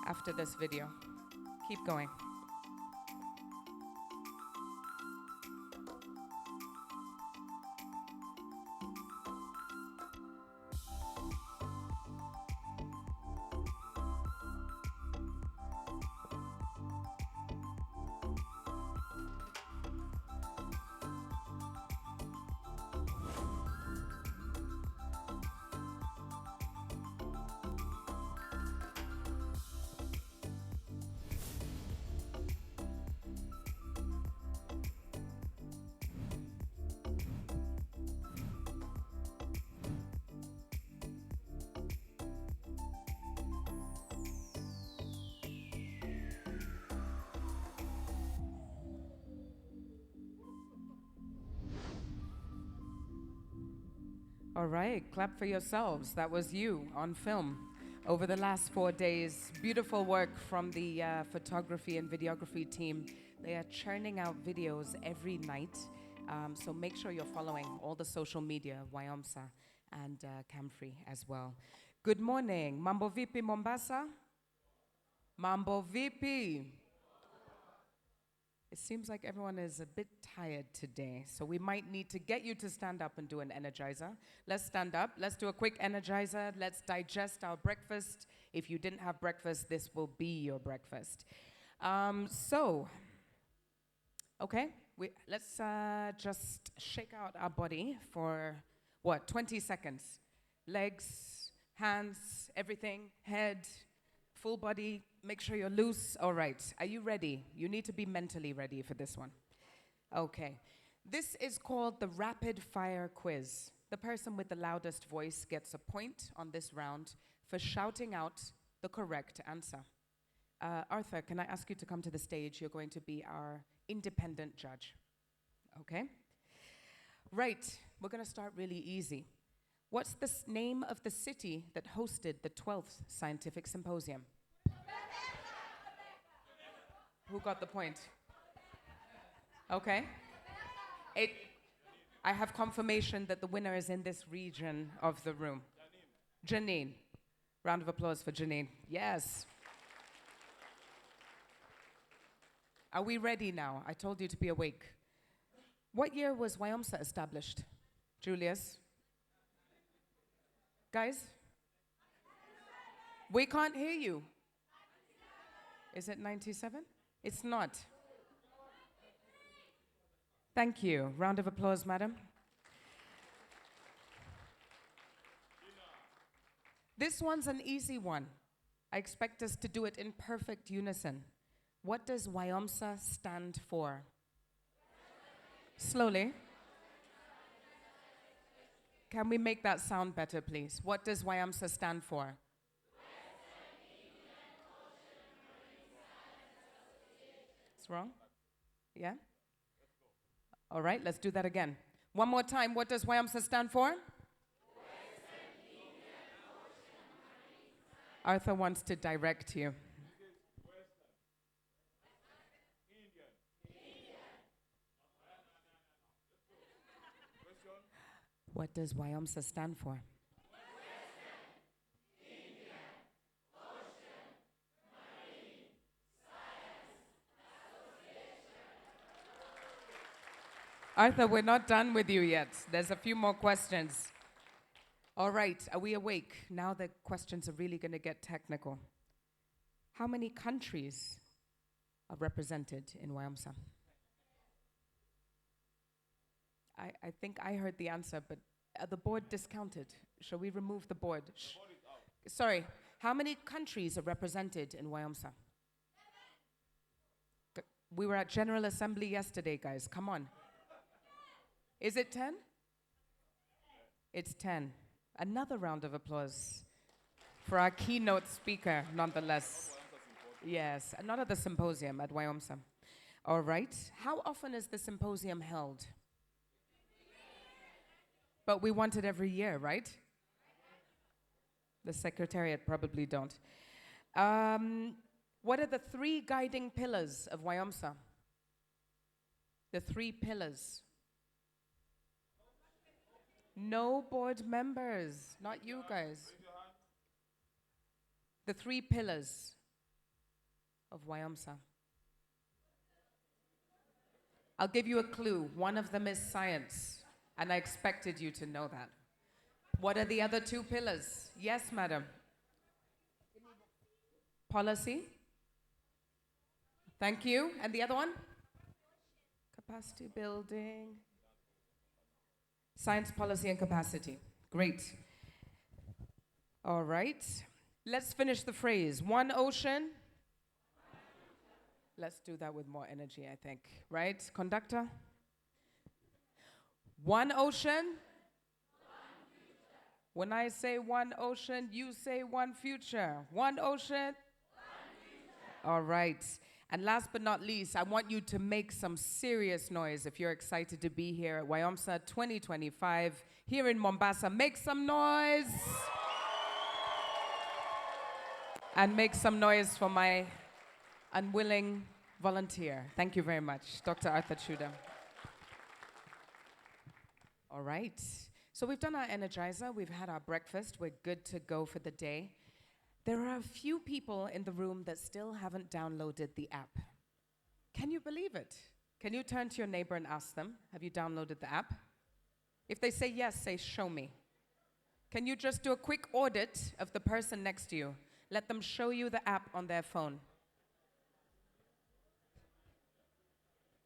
after this video. Keep going. All right, clap for yourselves. That was you on film over the last 4 days. Beautiful work from the photography and videography team. They are churning out videos every night. So make sure you're following all the social media, WIOMSA and KMFRI as well. Good morning. Mambo vipi Mombasa? Mambo vipi? It seems like everyone is a bit tired today, so we might need to get you to stand up and do an energizer. Let's stand up. Let's do a quick energizer. Let's digest our breakfast. If you didn't have breakfast, this will be your breakfast. Okay, let's just shake out our body for, 20 seconds. Legs, hands, everything, head, full body. Make sure you're loose. All right. Are you ready? You need to be mentally ready for this one. Okay. This is called the rapid fire quiz. The person with the loudest voice gets a point on this round for shouting out the correct answer. Arthur, can I ask you to come to the stage? You're going to be our independent judge. Okay? Right. We're going to start really easy. What's the name of the city that hosted the 12th Scientific Symposium? Who got the point? Okay. I have confirmation that the winner is in this region of the room. Janine. Round of applause for Janine. Yes. Are we ready now? I told you to be awake. What year was WIOMSA established? Julius? Guys? We can't hear you. Is it 97? It's not. Thank you. Round of applause, madam. This one's an easy one. I expect us to do it in perfect unison. What does WIOMSA stand for? Slowly. Can we make that sound better, please? What does WIOMSA stand for? It's wrong? Yeah? All right, let's do that again. One more time. What does WIOMSA stand for? Arthur wants to direct you. What does WIOMSA stand for? Arthur, we're not done with you yet. There's a few more questions. All right, are we awake? Now the questions are really going to get technical. How many countries are represented in WIOMSA? I think I heard the answer, but the board discounted. Shall we remove the board? Sorry, how many countries are represented in WIOMSA? We were at General Assembly yesterday, guys. Come on. Is it 10? It's 10. Another round of applause for our keynote speaker, nonetheless. Yes, not at the symposium, at WIOMSA. All right. How often is the symposium held? But we want it every year, right? The Secretariat probably don't. What are the 3 guiding pillars of WIOMSA? The 3 pillars. No board members, not you guys. The 3 pillars. of WIOMSA? I'll give you a clue. One of them is science, and I expected you to know that. What are the other two pillars? Yes, madam. Policy. Thank you. And the other one? Capacity building. Science, policy, and capacity. Great. All right. Let's finish the phrase. One ocean. Let's do that with more energy, I think. Right? Conductor? One ocean. When I say one ocean, you say one future. One ocean. All right. And last but not least, I want you to make some serious noise if you're excited to be here at WIOMSA 2025 here in Mombasa. Make some noise. And make some noise for my unwilling volunteer. Thank you very much, Dr. Arthur Chuda. All right. So we've done our energizer. We've had our breakfast. We're good to go for the day. There are a few people in the room that still haven't downloaded the app. Can you believe it? Can you turn to your neighbor and ask them, have you downloaded the app? If they say yes, say, show me. Can you just do a quick audit of the person next to you? Let them show you the app on their phone.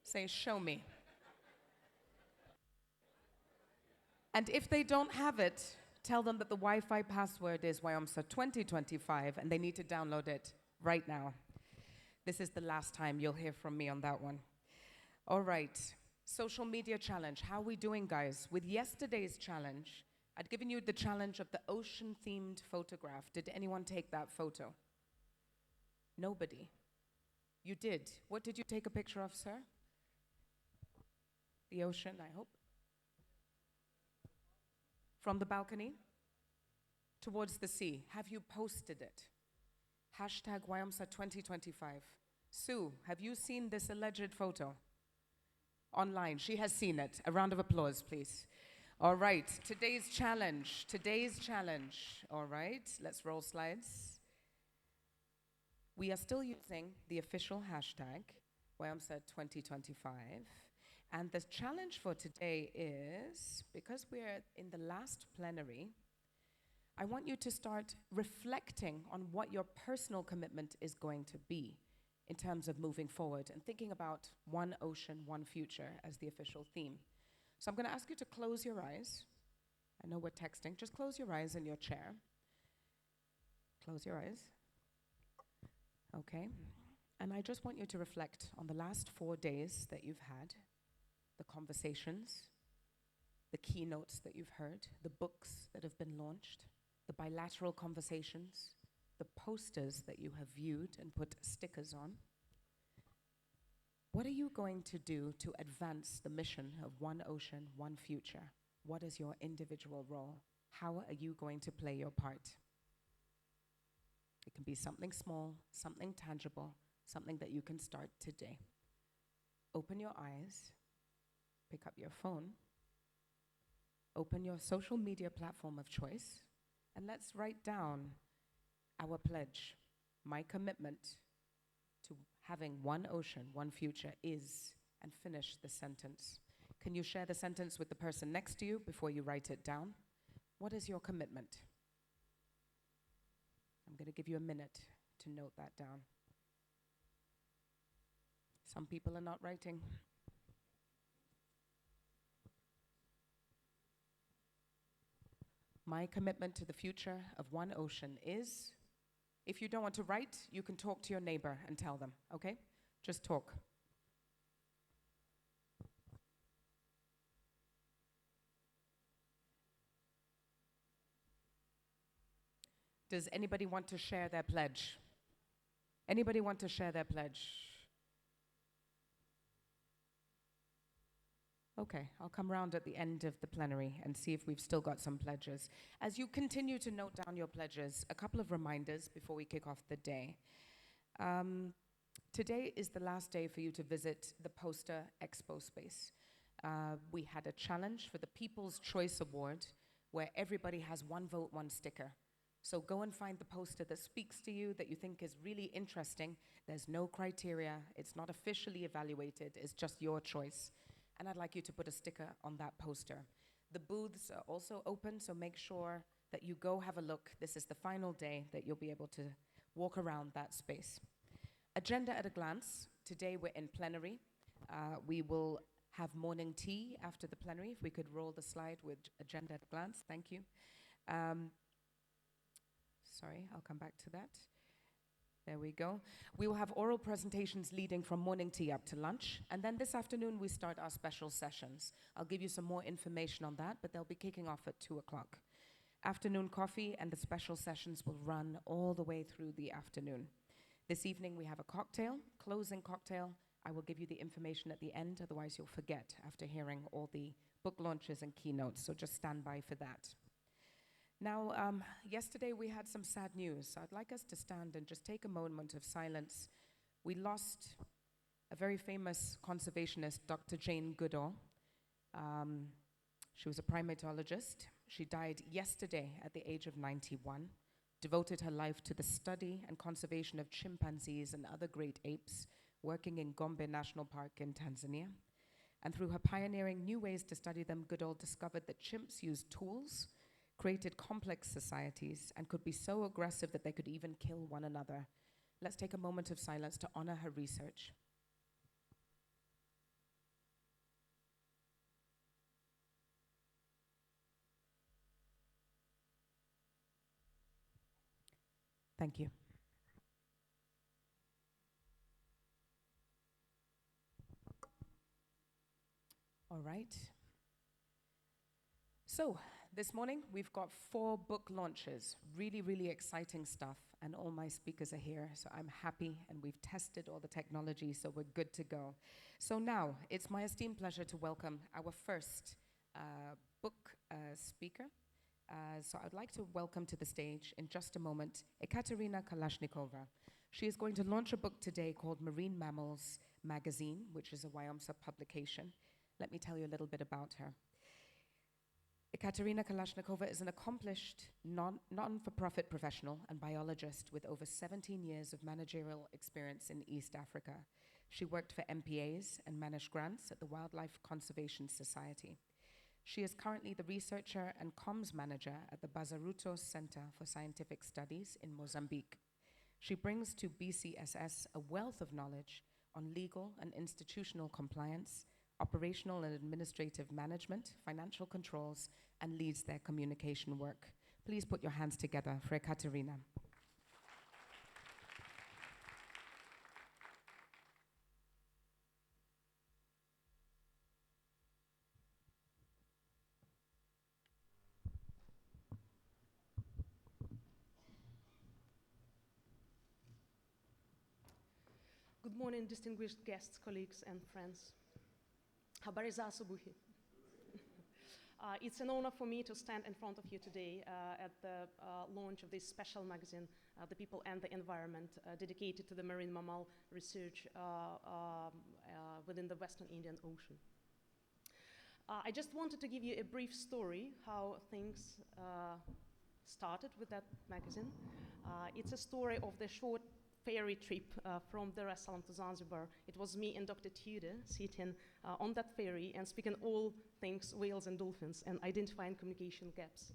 Say, show me. And if they don't have it, tell them that the Wi-Fi password is WIOMSA 2025 and they need to download it right now. This is the last time you'll hear from me on that one. All right, social media challenge. How are we doing, guys? With yesterday's challenge, I'd given you the challenge of the ocean-themed photograph. Did anyone take that photo? Nobody. You did. What did you take a picture of, sir? The ocean, I hope. From the balcony towards the sea. Have you posted it? Hashtag WIOMSA 2025. Sue, have you seen this alleged photo? Online. She has seen it. A round of applause, please. All right. Today's challenge. All right. Let's roll slides. We are still using the official hashtag WIOMSA 2025. And the challenge for today is, because we're in the last plenary, I want you to start reflecting on what your personal commitment is going to be in terms of moving forward and thinking about one ocean, one future as the official theme. So I'm going to ask you to close your eyes. I know we're texting. Just close your eyes in your chair. Close your eyes. Okay. And I just want you to reflect on the last 4 days that you've had, the conversations, the keynotes that you've heard, the books that have been launched, the bilateral conversations, the posters that you have viewed and put stickers on. What are you going to do to advance the mission of one ocean, one future? What is your individual role? How are you going to play your part? It can be something small, something tangible, something that you can start today. Open your eyes. Pick up your phone, open your social media platform of choice, and let's write down our pledge. My commitment to having one ocean, one future is, and finish the sentence. Can you share the sentence with the person next to you before you write it down? What is your commitment? I'm going to give you a minute to note that down. Some people are not writing. My commitment to the future of one ocean is, if you don't want to write, you can talk to your neighbor and tell them, okay? Just talk. Does anybody want to share their pledge? Anybody want to share their pledge? Okay, I'll come round at the end of the plenary and see if we've still got some pledges. As you continue to note down your pledges, a couple of reminders before we kick off the day. Today is the last day for you to visit the Poster Expo space. We had a challenge for the People's Choice Award where everybody has one vote, one sticker. So go and find the poster that speaks to you, that you think is really interesting. There's no criteria. It's not officially evaluated. It's just your choice. And I'd like you to put a sticker on that poster. The booths are also open, so make sure that you go have a look. This is the final day that you'll be able to walk around that space. Agenda at a glance. Today we're in plenary. We will have morning tea after the plenary. If we could roll the slide with agenda at a glance. Thank you. Sorry, I'll come back to that. There we go. We will have oral presentations leading from morning tea up to lunch. And then this afternoon, we start our special sessions. I'll give you some more information on that, but they'll be kicking off at 2 o'clock. Afternoon coffee and the special sessions will run all the way through the afternoon. This evening, we have a cocktail, closing cocktail. I will give you the information at the end, otherwise you'll forget after hearing all the book launches and keynotes, so just stand by for that. Now, yesterday we had some sad news, so I'd like us to stand and just take a moment of silence. We lost a very famous conservationist, Dr. Jane Goodall. She was a primatologist. She died yesterday at the age of 91, devoted her life to the study and conservation of chimpanzees and other great apes, working in Gombe National Park in Tanzania. And through her pioneering new ways to study them, Goodall discovered that chimps use tools, created complex societies, and could be so aggressive that they could even kill one another. Let's take a moment of silence to honor her research. Thank you. All right. So, this morning, we've got 4 book launches, really, really exciting stuff, and all my speakers are here, so I'm happy, and we've tested all the technology, so we're good to go. So now, it's my esteemed pleasure to welcome our first book speaker. So I'd like to welcome to the stage, in just a moment, Ekaterina Kalashnikova. She is going to launch a book today called Marine Mammals Magazine, which is a WIOMSA publication. Let me tell you a little bit about her. Ekaterina Kalashnikova is an accomplished non-for-profit professional and biologist with over 17 years of managerial experience in East Africa. She worked for MPAs and managed grants at the Wildlife Conservation Society. She is currently the researcher and comms manager at the Bazaruto Center for Scientific Studies in Mozambique. She brings to BCSS a wealth of knowledge on legal and institutional compliance, operational and administrative management, financial controls, and leads their communication work. Please put your hands together for Ekaterina. Good morning, distinguished guests, colleagues, and friends. Habari za asubuhi. It's an honor for me to stand in front of you today at the launch of this special magazine, The People and the Environment, dedicated to the marine mammal research within the Western Indian Ocean. I just wanted to give you a brief story how things started with that magazine. It's a story of the short ferry trip from Dar es Salaam to Zanzibar. It was me and Dr. Tudor sitting on that ferry and speaking all things whales and dolphins and identifying communication gaps.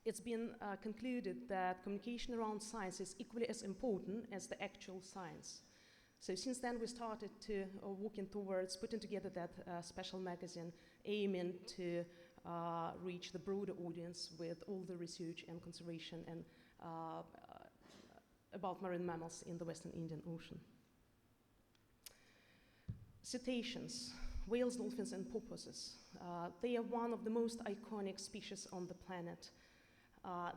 It's been concluded that communication around science is equally as important as the actual science. So since then we started to working towards putting together that special magazine, aiming to reach the broader audience with all the research and conservation and about marine mammals in the Western Indian Ocean. Cetaceans, whales, dolphins, and porpoises. They are one of the most iconic species on the planet.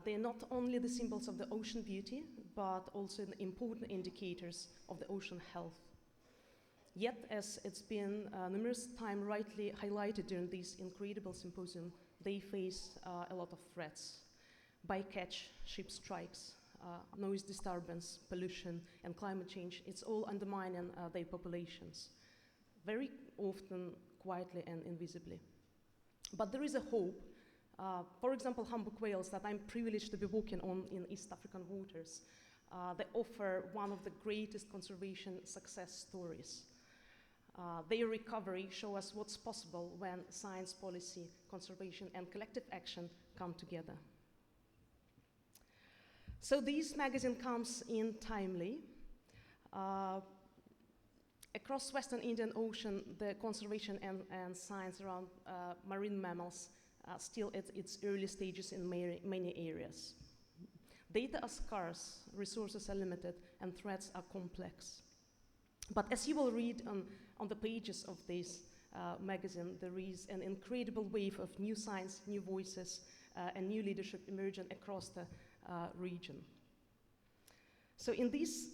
They are not only the symbols of the ocean beauty, but also the important indicators of the ocean health. Yet, as it's been numerous times rightly highlighted during this incredible symposium, they face a lot of threats. Bycatch, ship strikes, noise disturbance, pollution, and climate change, it's all undermining their populations, very often quietly and invisibly. But there is a hope For example, humpback whales that I'm privileged to be working on in East African waters, they offer one of the greatest conservation success stories. Their recovery shows us what's possible when science, policy, conservation, and collective action come together. So this magazine comes in timely. Across Western Indian Ocean, the conservation and science around marine mammals are still at its early stages in many areas. Data are scarce, resources are limited, and threats are complex. But as you will read on the pages of this magazine, there is an incredible wave of new science, new voices, and new leadership emerging across the region. So in this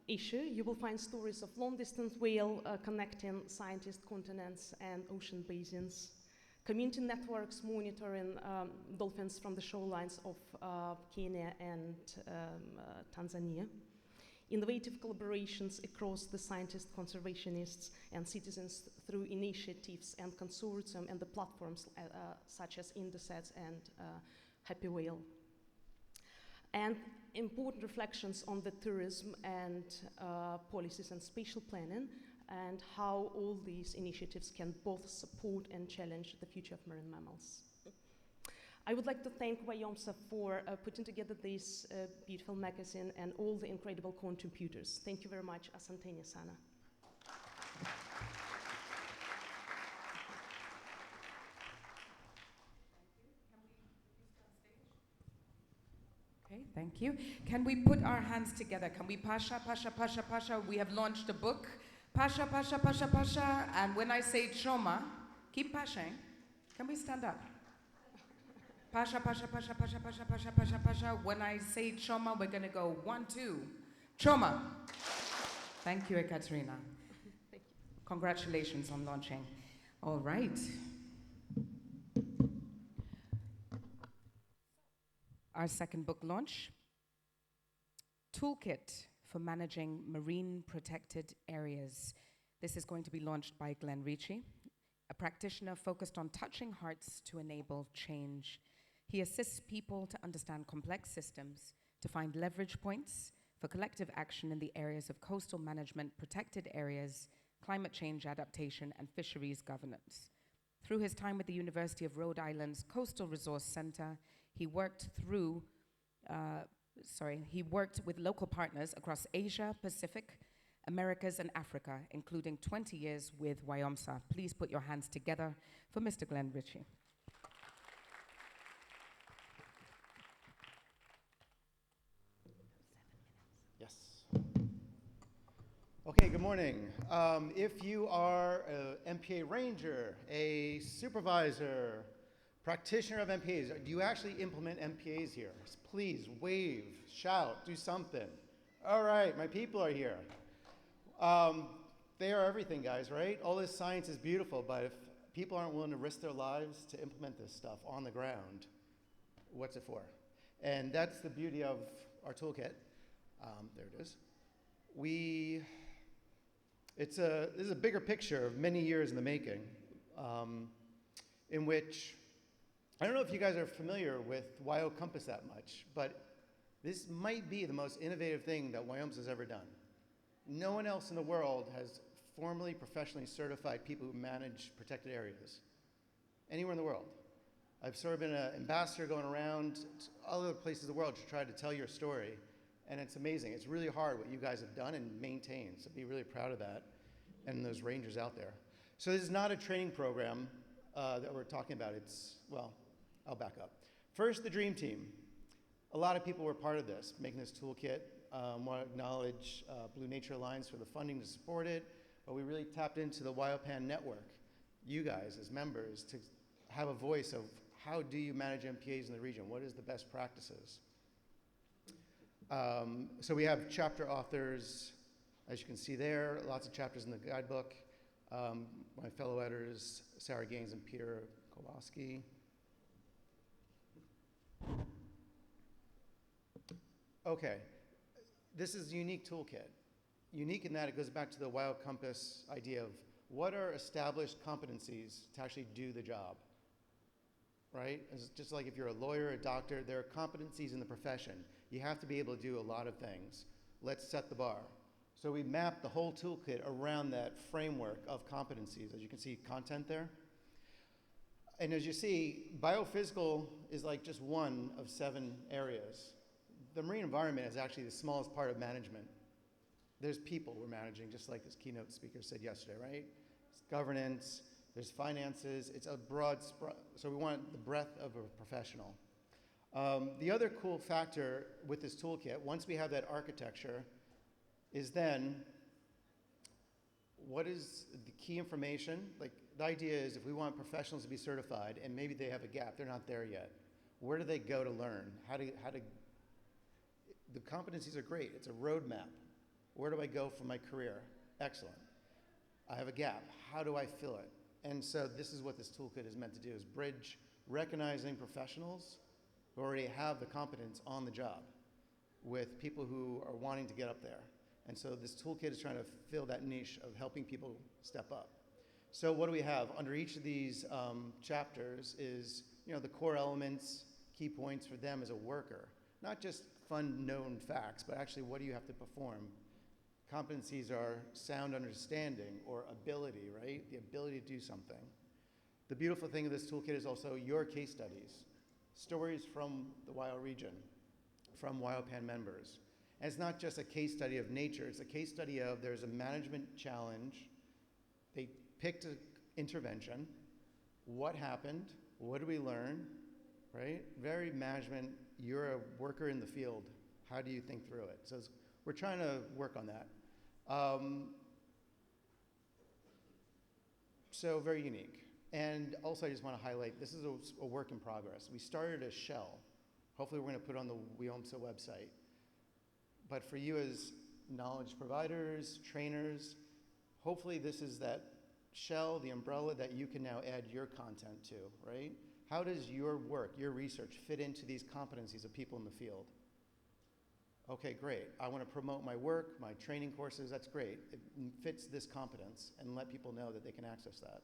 issue, you will find stories of long-distance whale connecting scientists, continents, and ocean basins, community networks monitoring dolphins from the shorelines of Kenya and Tanzania, innovative collaborations across the scientists, conservationists, and citizens through initiatives and consortium and the platforms such as Indosats and Happy Whale. And important reflections on the tourism and policies and spatial planning, and how all these initiatives can both support and challenge the future of marine mammals. I would like to thank WIOMSA for putting together this beautiful magazine and all the incredible contributors. Thank you very much. Asanteni sana. Okay, thank you. Can we put our hands together? Can we pasha, pasha, pasha, pasha? We have launched a book. Pasha, pasha, pasha, pasha. And when I say choma, keep pashing. Can we stand up? Pasha, pasha, pasha, pasha, pasha, pasha, pasha, pasha. When I say choma, we're going to go 1, 2. Choma. Thank you, Ekaterina. Thank you. Congratulations on launching. All right. Our second book launch, Toolkit for Managing Marine Protected Areas. This is going to be launched by Glenn Ricci, a practitioner focused on touching hearts to enable change. He assists people to understand complex systems, to find leverage points for collective action in the areas of coastal management, protected areas, climate change adaptation, and fisheries governance. Through his time at the University of Rhode Island's Coastal Resource Center, he worked with local partners across Asia, Pacific, Americas, and Africa, including 20 years with WIOMSA. Please put your hands together for Mr. Glenn Ricci. Yes. Okay, good morning. If you are an MPA ranger, a supervisor, practitioner of MPAs, do you actually implement MPAs here? Please wave, shout, do something. All right, my people are here. They are everything, guys, right? All this science is beautiful, but if people aren't willing to risk their lives to implement this stuff on the ground, what's it for? And that's the beauty of our toolkit. There it is. This is a bigger picture of many years in the making, in which, I don't know if you guys are familiar with WIOCompass that much, but this might be the most innovative thing that WIOMSA has ever done. No one else in the world has formally, professionally certified people who manage protected areas, anywhere in the world. I've sort of been an ambassador going around to other places in the world to try to tell your story, and it's amazing. It's really hard what you guys have done and maintained, so be really proud of that and those rangers out there. So this is not a training program that we're talking about. It's, well, I'll back up. First, the Dream Team. A lot of people were part of this, making this toolkit. Want to acknowledge Blue Nature Alliance for the funding to support it, but we really tapped into the WIOPAN network, you guys as members, to have a voice of how do you manage MPAs in the region? What is the best practices? So we have chapter authors, as you can see there, lots of chapters in the guidebook. My fellow editors, Sarah Gaines and Peter Kowalski. Okay, this is a unique toolkit. Unique in that it goes back to the WIOCompass idea of what are established competencies to actually do the job, right? It's just like if you're a lawyer, a doctor, there are competencies in the profession. You have to be able to do a lot of things. Let's set the bar. So we mapped the whole toolkit around that framework of competencies. As you can see, content there. And as you see, biophysical is like just one of 7 areas. The marine environment is actually the smallest part of management. There's people we're managing, just like this keynote speaker said yesterday, right? It's governance, there's finances, it's a broad, so we want the breadth of a professional. The other cool factor with this toolkit, once we have that architecture, is then, what is the key information? Like, the idea is if we want professionals to be certified and maybe they have a gap, they're not there yet, where do they go to learn? The competencies are great, it's a roadmap. Where do I go for my career? Excellent. I have a gap, how do I fill it? And so this is what this toolkit is meant to do, is bridge recognizing professionals who already have the competence on the job with people who are wanting to get up there. And so this toolkit is trying to fill that niche of helping people step up. So what do we have? Under each of these chapters is, the core elements, key points for them as a worker. Not just fun known facts, but actually what do you have to perform? Competencies are sound understanding or ability, right? The ability to do something. The beautiful thing of this toolkit is also your case studies. Stories from the WIO region, from WIOPAN members. And it's not just a case study of nature, it's a case study of there's a management challenge. They picked an intervention. What happened? What did we learn? Right? Very management, you're a worker in the field. How do you think through it? So we're trying to work on that. So very unique. And also I just want to highlight, this is a work in progress. We started a shell. Hopefully we're going to put it on the WIOMSA website. But for you as knowledge providers, trainers, hopefully this is that shell, the umbrella that you can now add your content to, right? How does your work, your research fit into these competencies of people in the field? Okay, great. I want to promote my work, my training courses, that's great. It fits this competence and let people know that they can access that.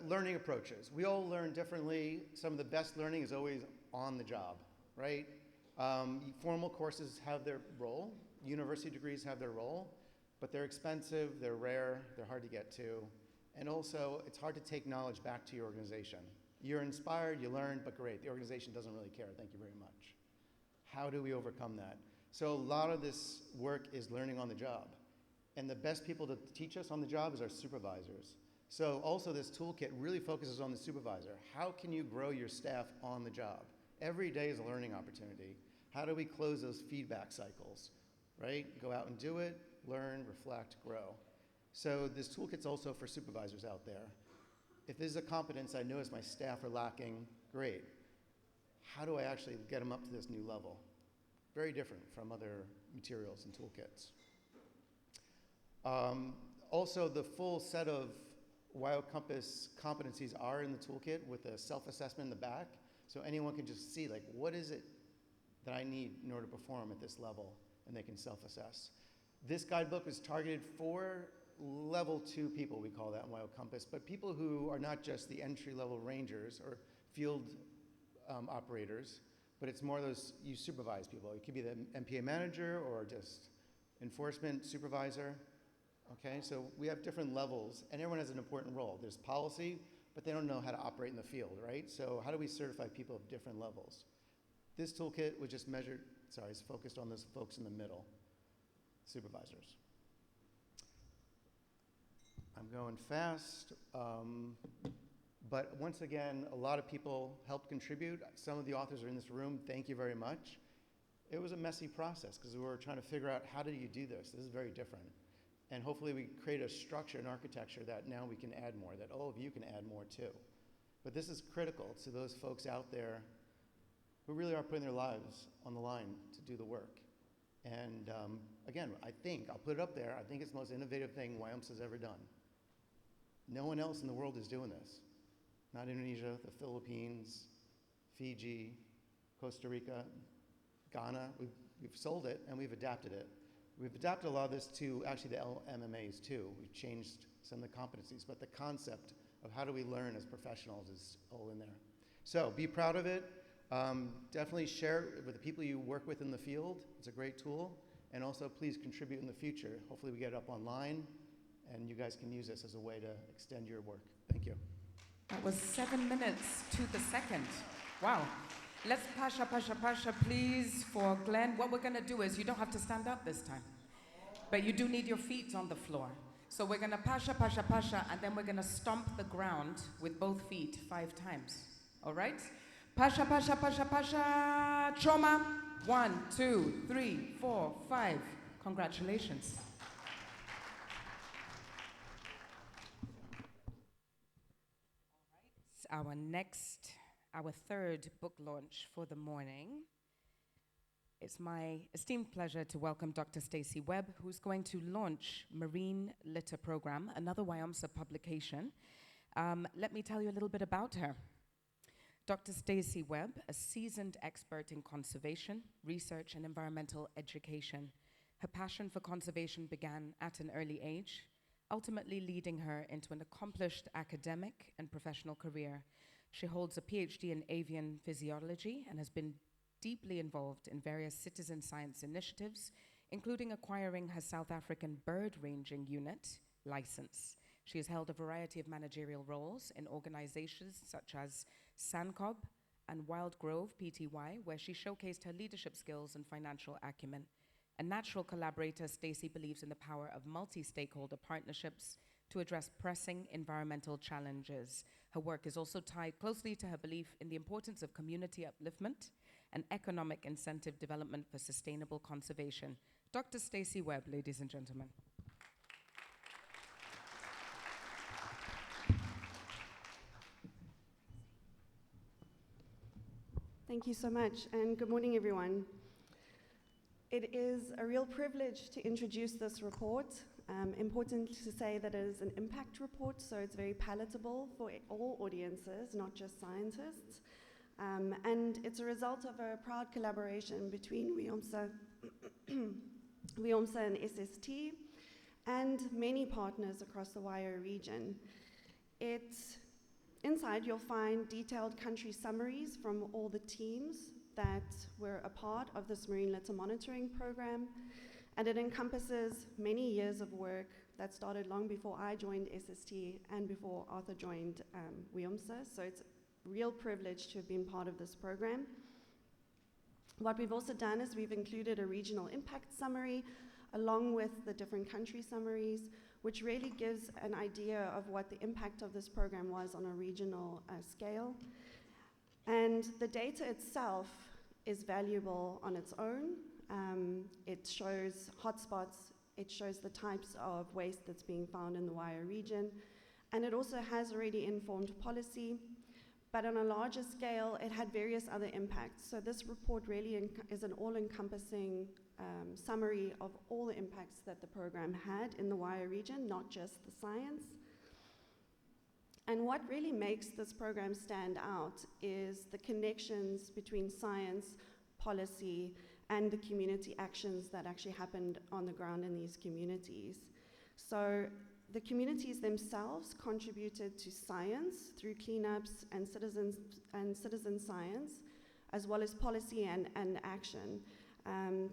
Learning approaches. We all learn differently. Some of the best learning is always on the job, right? Formal courses have their role. University degrees have their role, but they're expensive, they're rare, they're hard to get to. And also, it's hard to take knowledge back to your organization. You're inspired, you learn, but great, the organization doesn't really care, thank you very much. How do we overcome that? So a lot of this work is learning on the job. And the best people to teach us on the job is our supervisors. So also this toolkit really focuses on the supervisor. How can you grow your staff on the job? Every day is a learning opportunity. How do we close those feedback cycles, right? Go out and do it, learn, reflect, grow. So this toolkit's also for supervisors out there. If this is a competence I notice my staff are lacking, great. How do I actually get them up to this new level? Very different from other materials and toolkits. Also, the full set of WIO Compass competencies are in the toolkit with a self-assessment in the back, so anyone can just see, like, what is it that I need in order to perform at this level, and they can self-assess. This guidebook is targeted for level 2 people, we call that in WIO Compass, but people who are not just the entry-level rangers or field operators, but it's more those, you supervise people. It could be the MPA manager or just enforcement supervisor. Okay, so we have different levels, and everyone has an important role. There's policy, but they don't know how to operate in the field, right? So how do we certify people of different levels? This toolkit was just measured, it's focused on those folks in the middle, supervisors. I'm going fast, but once again, a lot of people helped contribute. Some of the authors are in this room, thank you very much. It was a messy process because we were trying to figure out how do you do this? This is very different. And hopefully we create a structure and architecture that now we can add more, that all of you can add more too. But this is critical to those folks out there who really are putting their lives on the line to do the work. And again, I think, I'll put it up there, I think it's the most innovative thing WIOMSA's ever done. No one else in the world is doing this. Not Indonesia, the Philippines, Fiji, Costa Rica, Ghana. We've sold it and we've adapted it. We've adapted a lot of this to actually the LMMAs too. We've changed some of the competencies, but the concept of how do we learn as professionals is all in there. So be proud of it. Definitely share it with the people you work with in the field. It's a great tool. And also please contribute in the future. Hopefully we get it up online and you guys can use this as a way to extend your work. Thank you. That was 7 minutes to the second. Wow. Let's pasha, please, for Glenn. What we're going to do is you don't have to stand up this time, but you do need your feet on the floor. So we're going to pasha, and then we're going to stomp the ground with both feet 5 times. All right? Pasha, trauma. 1, 2, 3, 4, 5. Congratulations. All right. Our third book launch for the morning. It's my esteemed pleasure to welcome Dr. Stacey Webb, who's going to launch Marine Litter Program, another WIOMSA publication. Let me tell you a little bit about her. Dr. Stacey Webb, a seasoned expert in conservation, research, and environmental education. Her passion for conservation began at an early age, ultimately leading her into an accomplished academic and professional career. She holds a PhD in avian physiology and has been deeply involved in various citizen science initiatives, including acquiring her South African bird ranging unit license. She has held a variety of managerial roles in organizations such as SANCOB and Wild Grove Pty, where she showcased her leadership skills and financial acumen. A natural collaborator, Stacey believes in the power of multi-stakeholder partnerships to address pressing environmental challenges. Her work is also tied closely to her belief in the importance of community upliftment and economic incentive development for sustainable conservation. Dr. Stacey Webb, ladies and gentlemen. Thank you so much, and good morning, everyone. It is a real privilege to introduce this report. Important to say that it is an impact report, so it's very palatable for all audiences, not just scientists. And it's a result of a proud collaboration between WIOMSA and SST, and many partners across the WIO region. Inside, you'll find detailed country summaries from all the teams that were a part of this marine litter monitoring program, and it encompasses many years of work that started long before I joined SST and before Arthur joined WIOMSA, so it's a real privilege to have been part of this program. What we've also done is we've included a regional impact summary along with the different country summaries, which really gives an idea of what the impact of this program was on a regional scale. And the data itself is valuable on its own. It shows hotspots, it shows the types of waste that's being found in the WIO region, and it also has already informed policy, but on a larger scale, it had various other impacts. So this report really is an all-encompassing summary of all the impacts that the program had in the WIO region, not just the science. And what really makes this program stand out is the connections between science, policy, and the community actions that actually happened on the ground in these communities. So the communities themselves contributed to science through cleanups and citizen science, as well as policy and action.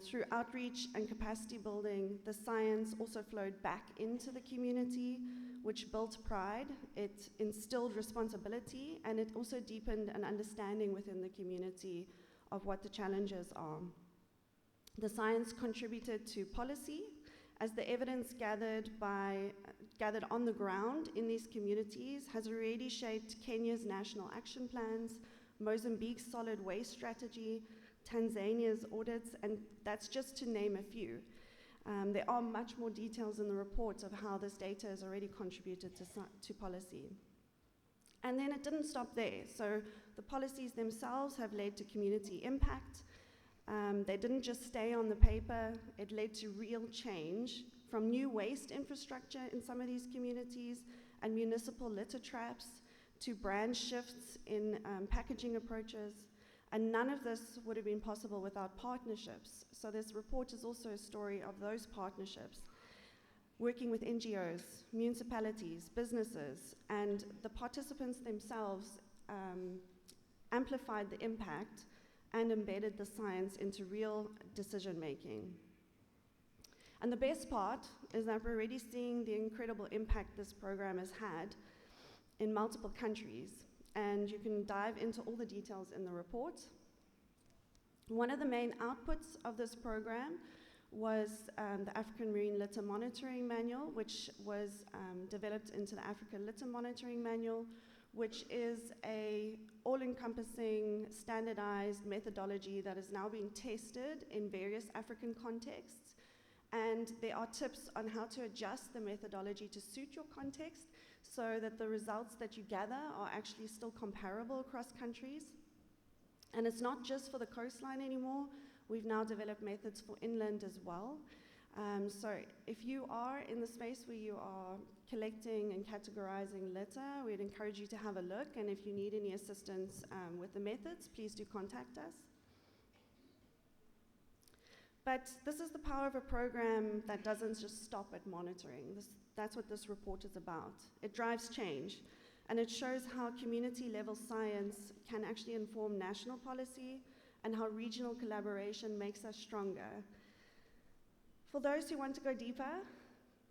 Through outreach and capacity building, the science also flowed back into the community, which built pride, it instilled responsibility, and it also deepened an understanding within the community of what the challenges are. The science contributed to policy, as the evidence gathered on the ground in these communities has already shaped Kenya's national action plans, Mozambique's solid waste strategy, Tanzania's audits, and that's just to name a few. There are much more details in the report of how this data has already contributed to policy. And then it didn't stop there. So the policies themselves have led to community impact. They didn't just stay on the paper. It led to real change, from new waste infrastructure in some of these communities and municipal litter traps, to brand shifts in packaging approaches, And none of this would have been possible without partnerships. So this report is also a story of those partnerships, working with NGOs, municipalities, businesses, and the participants themselves amplified the impact and embedded the science into real decision making. And the best part is that we're already seeing the incredible impact this program has had in multiple countries, and you can dive into all the details in the report. One of the main outputs of this program was the African Marine Litter Monitoring Manual, which was developed into the Africa Litter Monitoring Manual, which is a all-encompassing, standardized methodology that is now being tested in various African contexts. And there are tips on how to adjust the methodology to suit your context so that the results that you gather are actually still comparable across countries. And it's not just for the coastline anymore. We've now developed methods for inland as well. So if you are in the space where you are collecting and categorizing litter, we'd encourage you to have a look. And if you need any assistance with the methods, please do contact us. But this is the power of a program that doesn't just stop at monitoring. That's what this report is about. It drives change, and it shows how community-level science can actually inform national policy and how regional collaboration makes us stronger. For those who want to go deeper,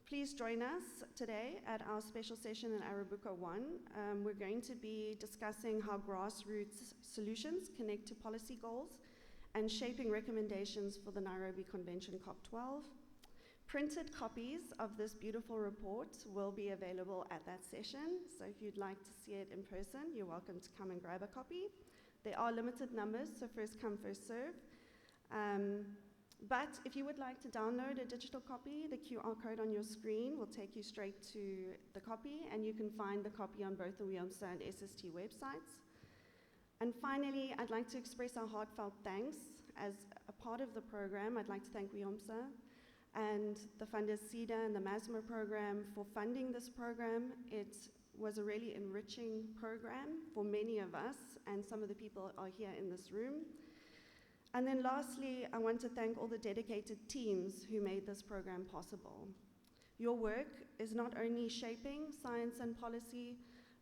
please join us today at our special session in Arabuko 1. We're going to be discussing how grassroots solutions connect to policy goals and shaping recommendations for the Nairobi Convention COP12. Printed copies of this beautiful report will be available at that session, so if you'd like to see it in person, you're welcome to come and grab a copy. There are limited numbers, so first come, first serve. But if you would like to download a digital copy, the QR code on your screen will take you straight to the copy, and you can find the copy on both the WIOMSA and SST websites. And finally, I'd like to express our heartfelt thanks. As a part of the program, I'd like to thank WIOMSA and the funders CEDA and the MASMA program for funding this program. It was a really enriching program for many of us, and some of the people are here in this room. And then lastly, I want to thank all the dedicated teams who made this program possible. Your work is not only shaping science and policy,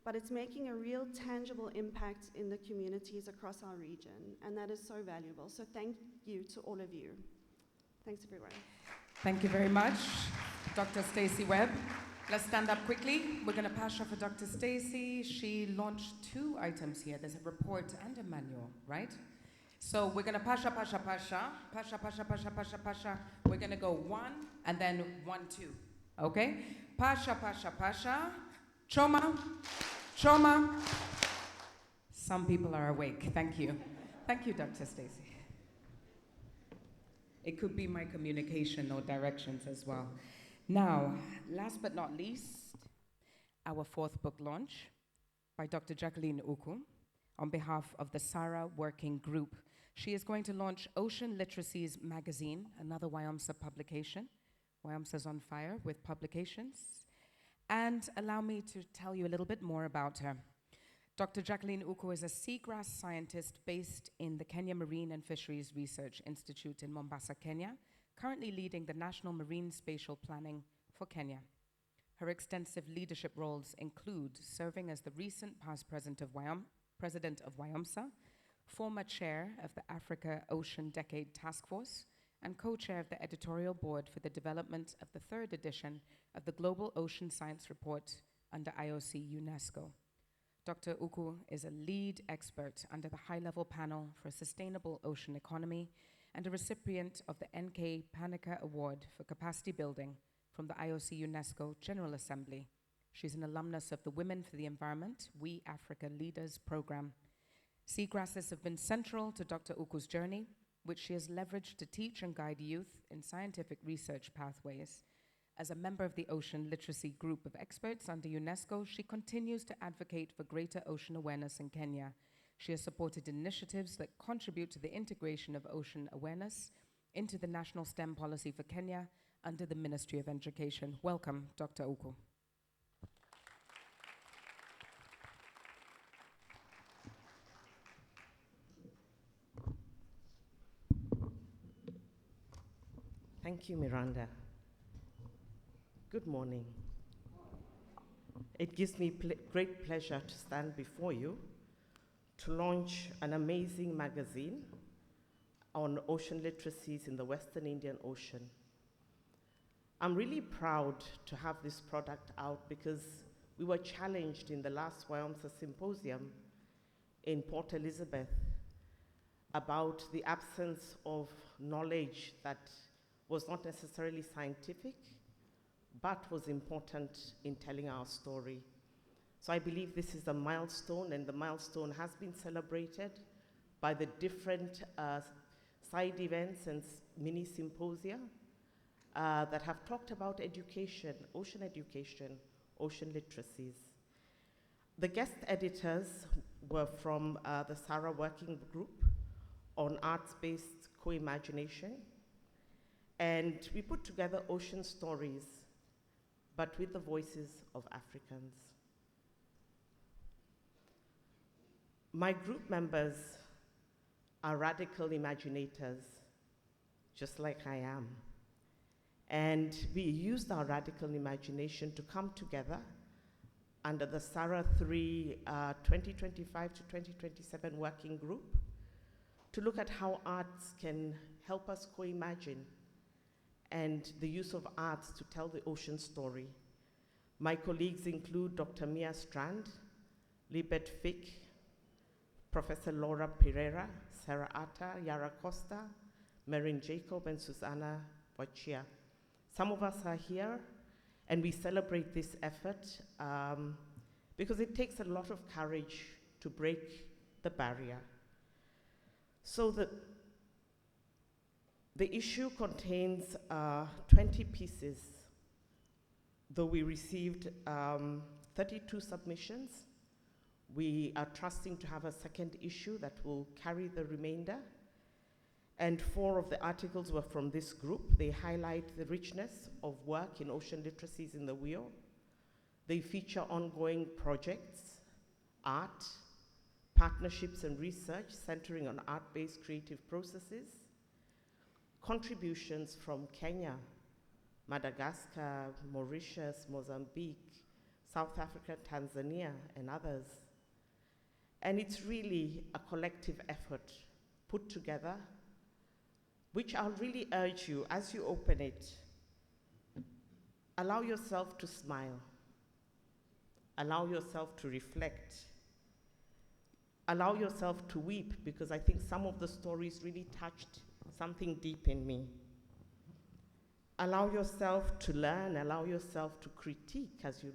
but it's making a real tangible impact in the communities across our region, and that is so valuable. So thank you to all of you. Thanks, everyone. Thank you very much, Dr. Stacey Webb. Let's stand up quickly. We're going to pass off for Dr. Stacey. She launched 2 items here. There's a report and a manual, right? So we're going to pasha. We're going to go 1 and then 1, 2. Okay? Pasha. Choma. Some people are awake. Thank you. Thank you, Dr. Stacey. It could be my communication or directions as well. Now, last but not least, our 4th book launch by Dr. Jacqueline Uku on behalf of the SARA Working Group. She is going to launch Ocean Literacies Magazine, another WIOMSA publication. WIOMSA's on fire with publications. And allow me to tell you a little bit more about her. Dr. Jacqueline Uku is a seagrass scientist based in the Kenya Marine and Fisheries Research Institute in Mombasa, Kenya, currently leading the National Marine Spatial Planning for Kenya. Her extensive leadership roles include serving as the recent past president of WIOMSA, former chair of the Africa Ocean Decade Task Force, and co-chair of the editorial board for the development of the 3rd edition of the Global Ocean Science Report under IOC UNESCO. Dr. Uku is a lead expert under the high-level panel for a sustainable ocean economy and a recipient of the N.K. Panika Award for Capacity Building from the IOC UNESCO General Assembly. She's an alumnus of the Women for the Environment, We Africa Leaders program. Seagrasses have been central to Dr. Uku's journey, which she has leveraged to teach and guide youth in scientific research pathways. As a member of the Ocean Literacy Group of Experts under UNESCO, she continues to advocate for greater ocean awareness in Kenya. She has supported initiatives that contribute to the integration of ocean awareness into the National STEM Policy for Kenya under the Ministry of Education. Welcome, Dr. Uku. Thank you, Miranda. Good morning. It gives me great pleasure to stand before you to launch an amazing magazine on ocean literacies in the Western Indian Ocean. I'm really proud to have this product out because we were challenged in the last WIOMSA Symposium in Port Elizabeth about the absence of knowledge that was not necessarily scientific, but was important in telling our story. So I believe this is a milestone, and the milestone has been celebrated by the different side events and mini symposia that have talked about education, ocean literacies. The guest editors were from the SARA Working Group on Arts-Based Co-Imagination, and we put together ocean stories, but with the voices of Africans. My group members are radical imaginators, just like I am. And we used our radical imagination to come together under the SARA 3 2025 to 2027 working group to look at how arts can help us co-imagine and the use of arts to tell the ocean story. My colleagues include Dr. Mia Strand, Libet Fick, Professor Laura Pereira, Sarah Atta, Yara Costa, Marin Jacob, and Susanna Wachia. Some of us are here, and we celebrate this effort because it takes a lot of courage to break the barrier. So the issue contains 20 pieces, though we received 32 submissions. We are trusting to have a second issue that will carry the remainder. And 4 of the articles were from this group. They highlight the richness of work in ocean literacies in the WIO. They feature ongoing projects, art, partnerships and research centering on art-based creative processes, contributions from Kenya, Madagascar, Mauritius, Mozambique, South Africa, Tanzania, and others. And it's really a collective effort put together, which I'll really urge you, as you open it, allow yourself to smile, allow yourself to reflect, allow yourself to weep, because I think some of the stories really touched something deep in me. Allow yourself to learn, allow yourself to critique as you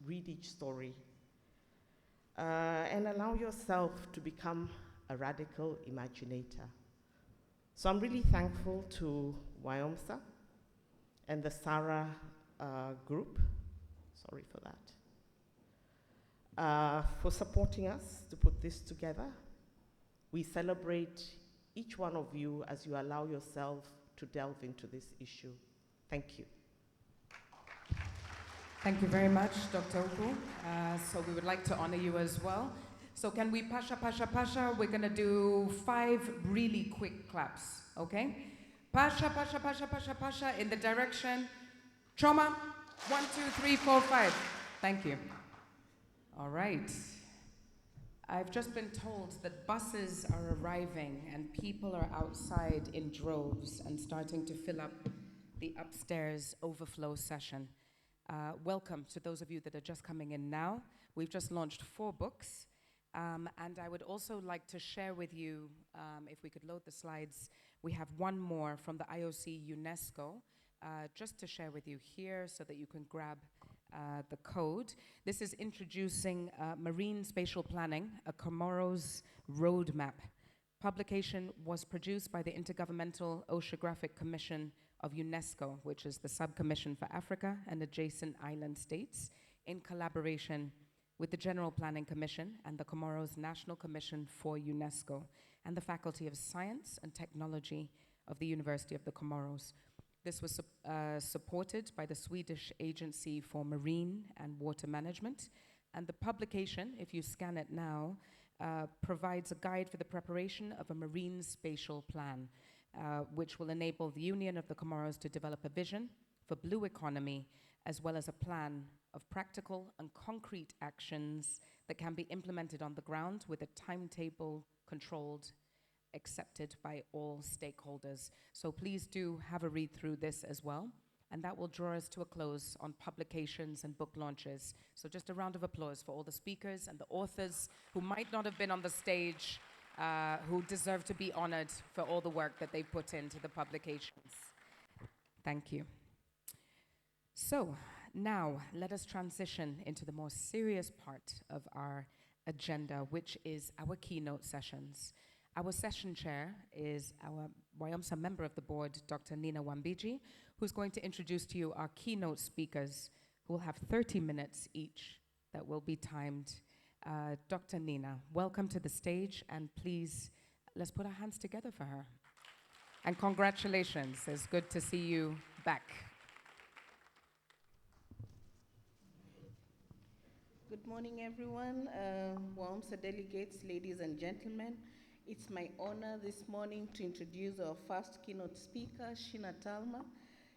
read each story, and allow yourself to become a radical imaginator. So I'm really thankful to WIOMSA and the SARA group, sorry for that, for supporting us to put this together. We celebrate each one of you as you allow yourself to delve into this issue. Thank you. Thank you very much, Dr. Oku. So we would like to honor you as well. So can we pasha, pasha, pasha? We're going to do 5 really quick claps, okay? Pasha, pasha, pasha, pasha, pasha in the direction. Choma, 1, 2, 3, 4, 5. Thank you. All right. I've just been told that buses are arriving and people are outside in droves and starting to fill up the upstairs overflow session. Welcome to those of you that are just coming in now. We've just launched 4 books. And I would also like to share with you, if we could load the slides, we have one more from the IOC UNESCO, just to share with you here so that you can grab the code. This is introducing Marine Spatial Planning, a Comoros Roadmap. Publication was produced by the Intergovernmental Oceanographic Commission of UNESCO, which is the Subcommission for Africa and adjacent island states, in collaboration with the General Planning Commission and the Comoros National Commission for UNESCO and the Faculty of Science and Technology of the University of the Comoros. This was supported by the Swedish Agency for Marine and Water Management, and the publication, if you scan it now, provides a guide for the preparation of a marine spatial plan. which will enable the Union of the Comoros to develop a vision for blue economy, as well as a plan of practical and concrete actions that can be implemented on the ground with a timetable controlled, accepted by all stakeholders. So please do have a read through this as well. And that will draw us to a close on publications and book launches. So just a round of applause for all the speakers and the authors who might not have been on the stage, who deserve to be honored for all the work that they put into the publications. Thank you. So now let us transition into the more serious part of our agenda, which is our keynote sessions. Our session chair is our WIOMSA member of the board, Dr. Nina Wambiji, who's going to introduce to you our keynote speakers, who will have 30 minutes each that will be timed. Dr. Nina, welcome to the stage, and please, let's put our hands together for her. And congratulations, it's good to see you back. Good morning, everyone. WIOMSA delegates, ladies and gentlemen. It's my honor this morning to introduce our first keynote speaker, Sheena Talma.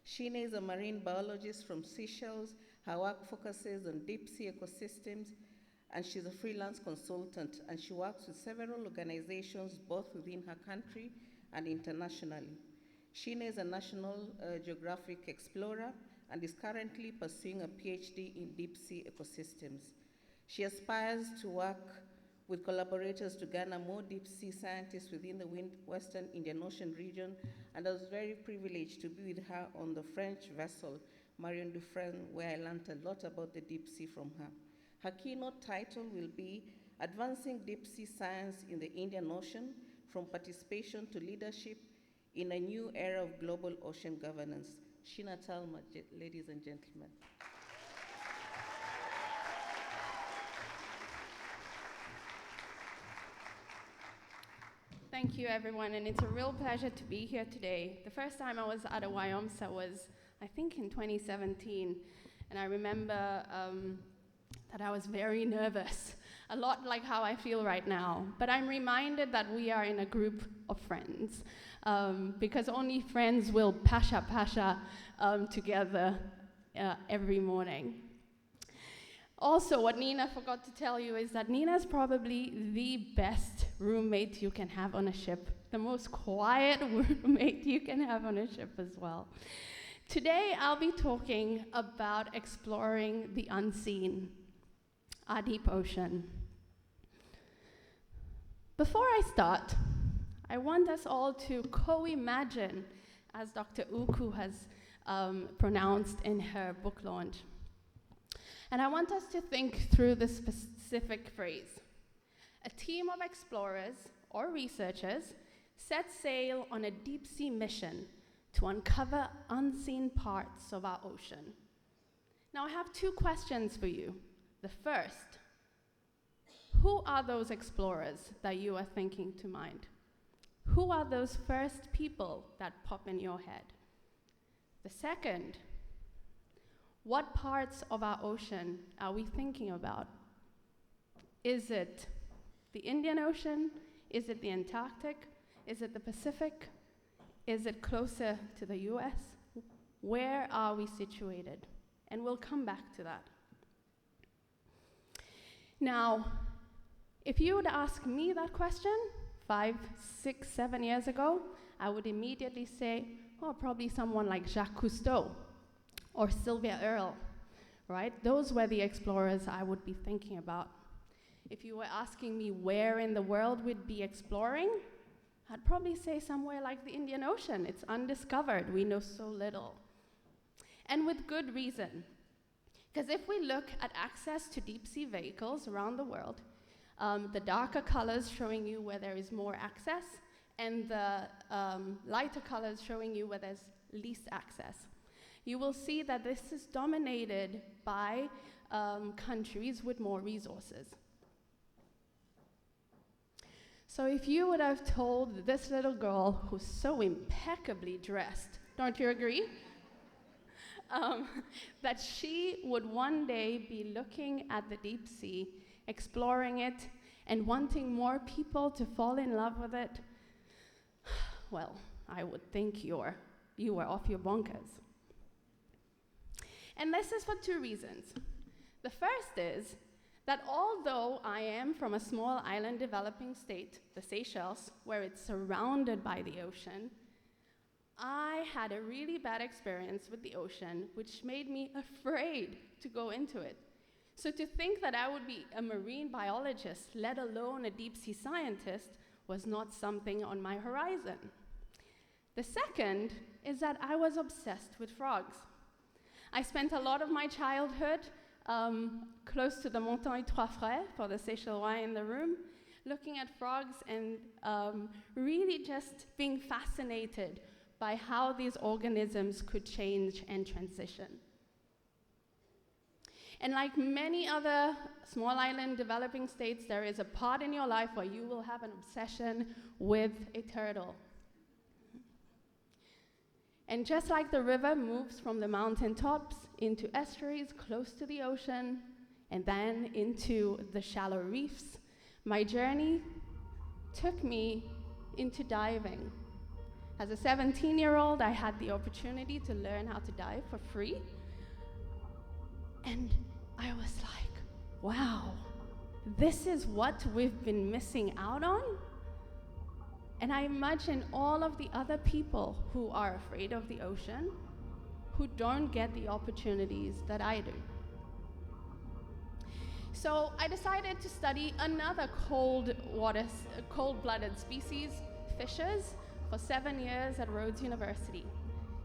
Sheena is a marine biologist from Seychelles. Her work focuses on deep sea ecosystems, and she's a freelance consultant, and she works with several organizations both within her country and internationally. Sheena is a National Geographic explorer and is currently pursuing a PhD in deep sea ecosystems. She aspires to work with collaborators to garner more deep sea scientists within the Western Indian Ocean region, and I was very privileged to be with her on the French vessel, Marion Dufresne, where I learned a lot about the deep sea from her. Her keynote title will be Advancing Deep Sea Science in the Indian Ocean, from Participation to Leadership in a New Era of Global Ocean Governance. Sheena Talma, ladies and gentlemen. Thank you, everyone, and it's a real pleasure to be here today. The first time I was at a WIOMSA was, I think, in 2017, and I remember that I was very nervous, a lot like how I feel right now. But I'm reminded that we are in a group of friends, because only friends will pasha together every morning. Also, what Nina forgot to tell you is that Nina's probably the best roommate you can have on a ship, the most quiet roommate you can have on a ship as well. Today, I'll be talking about exploring the unseen, our deep ocean. Before I start, I want us all to co-imagine, as Dr. Uku has pronounced in her book launch. And I want us to think through this specific phrase. A team of explorers or researchers set sail on a deep sea mission to uncover unseen parts of our ocean. Now, I have two questions for you. The first, who are those explorers that you are thinking to mind? Who are those first people that pop in your head? The second, what parts of our ocean are we thinking about? Is it the Indian Ocean? Is it the Antarctic? Is it the Pacific? Is it closer to the US? Where are we situated? And we'll come back to that. Now, if you would ask me that question 5, 6, 7 years ago, I would immediately say, oh, probably someone like Jacques Cousteau or Sylvia Earle, right? Those were the explorers I would be thinking about. If you were asking me where in the world we'd be exploring, I'd probably say somewhere like the Indian Ocean. It's undiscovered, we know so little. And with good reason. Because if we look at access to deep sea vehicles around the world, the darker colors showing you where there is more access, and the lighter colors showing you where there's least access. You will see that this is dominated by countries with more resources. So if you would have told this little girl who's so impeccably dressed, don't you agree? That she would one day be looking at the deep sea, exploring it, and wanting more people to fall in love with it, well, I would think you were off your bonkers. And this is for two reasons. The first is that although I am from a small island developing state, the Seychelles, where it's surrounded by the ocean, I had a really bad experience with the ocean, which made me afraid to go into it. So to think that I would be a marine biologist, let alone a deep sea scientist, was not something on my horizon. The second is that I was obsessed with frogs. I spent a lot of my childhood close to the Montagne Trois Frères, for the Seychellois in the room, looking at frogs and really just being fascinated by how these organisms could change and transition. And like many other small island developing states, there is a part in your life where you will have an obsession with a turtle. And just like the river moves from the mountaintops into estuaries close to the ocean, and then into the shallow reefs, my journey took me into diving. As a 17-year-old, I had the opportunity to learn how to dive for free. And I was like, wow, this is what we've been missing out on? And I imagine all of the other people who are afraid of the ocean, who don't get the opportunities that I do. So I decided to study another cold-blooded species, fishes, for 7 years at Rhodes University.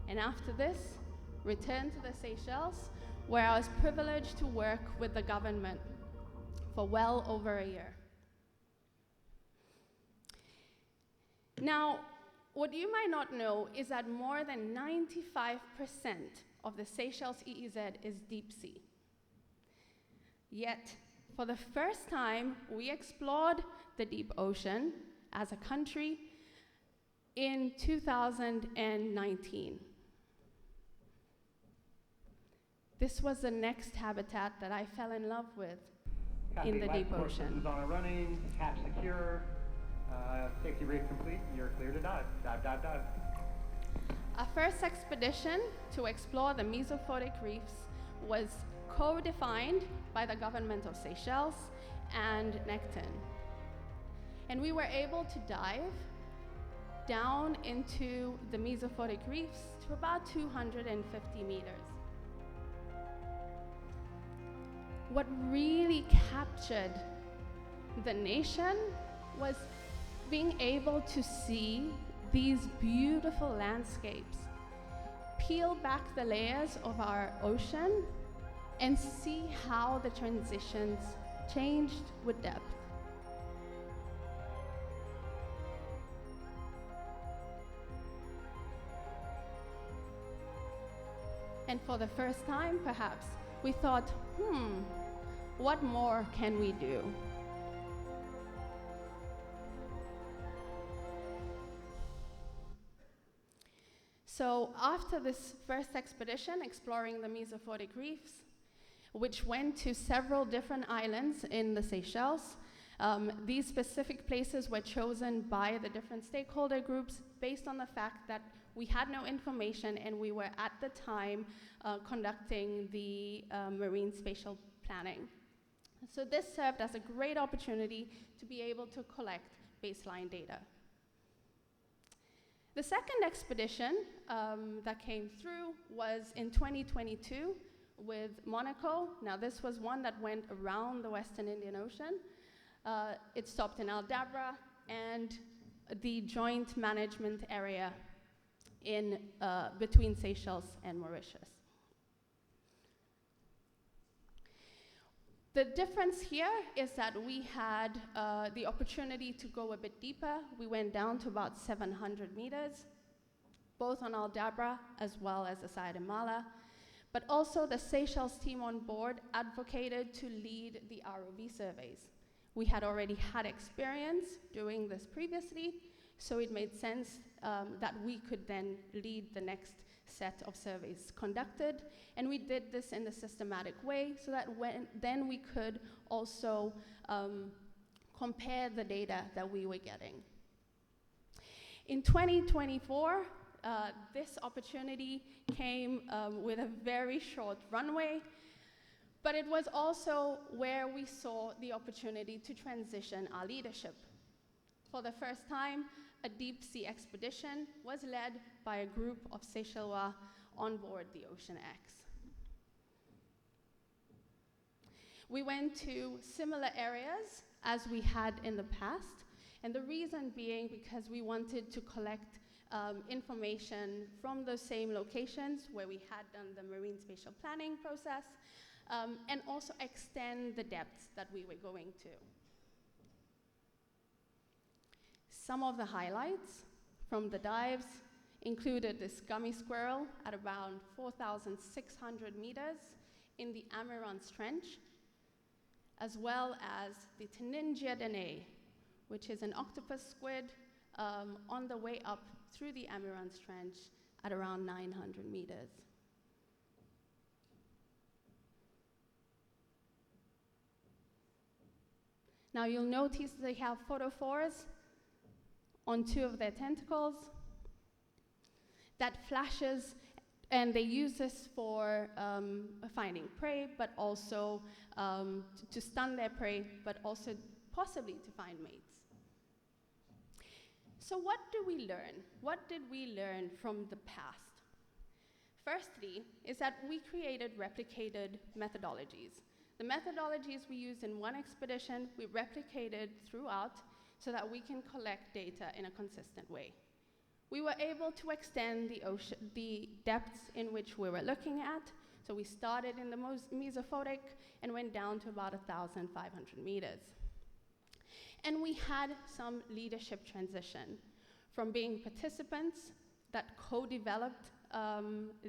And after this, returned to the Seychelles, where I was privileged to work with the government for well over a year. Now, what you might not know is that more than 95% of the Seychelles EEZ is deep sea. Yet, for the first time, we explored the deep ocean as a country in 2019. This was the next habitat that I fell in love with in the deep ocean. On a running, hatch secure, safety brief complete, you're clear to dive. Dive, dive, dive. Our first expedition to explore the mesophotic reefs was co-defined by the government of Seychelles and Necton. And we were able to dive down into the mesophotic reefs to about 250 meters. What really captured the nation was being able to see these beautiful landscapes, peel back the layers of our ocean, and see how the transitions changed with depth. And for the first time, perhaps, we thought, what more can we do? So after this first expedition exploring the mesophotic reefs, which went to several different islands in the Seychelles, these specific places were chosen by the different stakeholder groups based on the fact that we had no information and we were at the time conducting the marine spatial planning. So this served as a great opportunity to be able to collect baseline data. The second expedition that came through was in 2022 with Monaco. Now this was one that went around the Western Indian Ocean. It stopped in Aldabra and the joint management area in between Seychelles and Mauritius. The difference here is that we had the opportunity to go a bit deeper. We went down to about 700 meters, both on Aldabra as well as Asayat and Mala. But also the Seychelles team on board advocated to lead the ROV surveys. We had already had experience doing this previously, so it made sense that we could then lead the next set of surveys conducted. And we did this in a systematic way so that then we could also compare the data that we were getting. In 2024, this opportunity came with a very short runway, but it was also where we saw the opportunity to transition our leadership. For the first time, a deep sea expedition was led by a group of Seychellois on board the Ocean X. We went to similar areas as we had in the past, and the reason being because we wanted to collect information from those same locations where we had done the marine spatial planning process, and also extend the depths that we were going to. Some of the highlights from the dives included this gummy squirrel at around 4,600 meters in the Amirance Trench, as well as the Teningia dene, which is an octopus squid on the way up through the Amirance Trench at around 900 meters. Now you'll notice they have photophores on 2 of their tentacles that flashes, and they use this for finding prey, but also to stun their prey, but also possibly to find mates. So what do we learn? What did we learn from the past? Firstly, is that we created replicated methodologies. The methodologies we used in one expedition, we replicated throughout so that we can collect data in a consistent way. We were able to extend the depths in which we were looking at. So we started in the most mesophotic and went down to about 1,500 meters. And we had some leadership transition from being participants that co-developed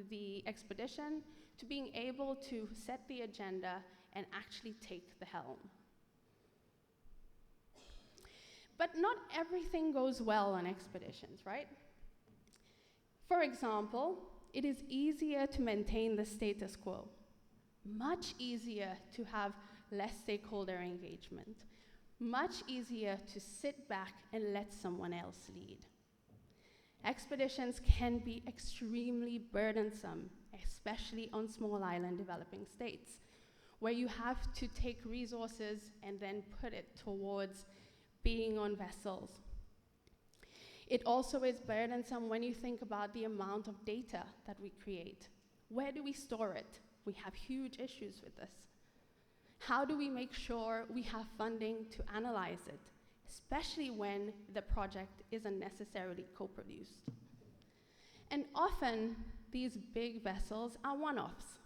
the expedition to being able to set the agenda and actually take the helm. But not everything goes well on expeditions, right? For example, it is easier to maintain the status quo, much easier to have less stakeholder engagement, much easier to sit back and let someone else lead. Expeditions can be extremely burdensome, especially on small island developing states, where you have to take resources and then put it towards being on vessels. It also is burdensome when you think about the amount of data that we create. Where do we store it? We have huge issues with this. How do we make sure we have funding to analyze it, especially when the project isn't necessarily co-produced? And often, these big vessels are one-offs.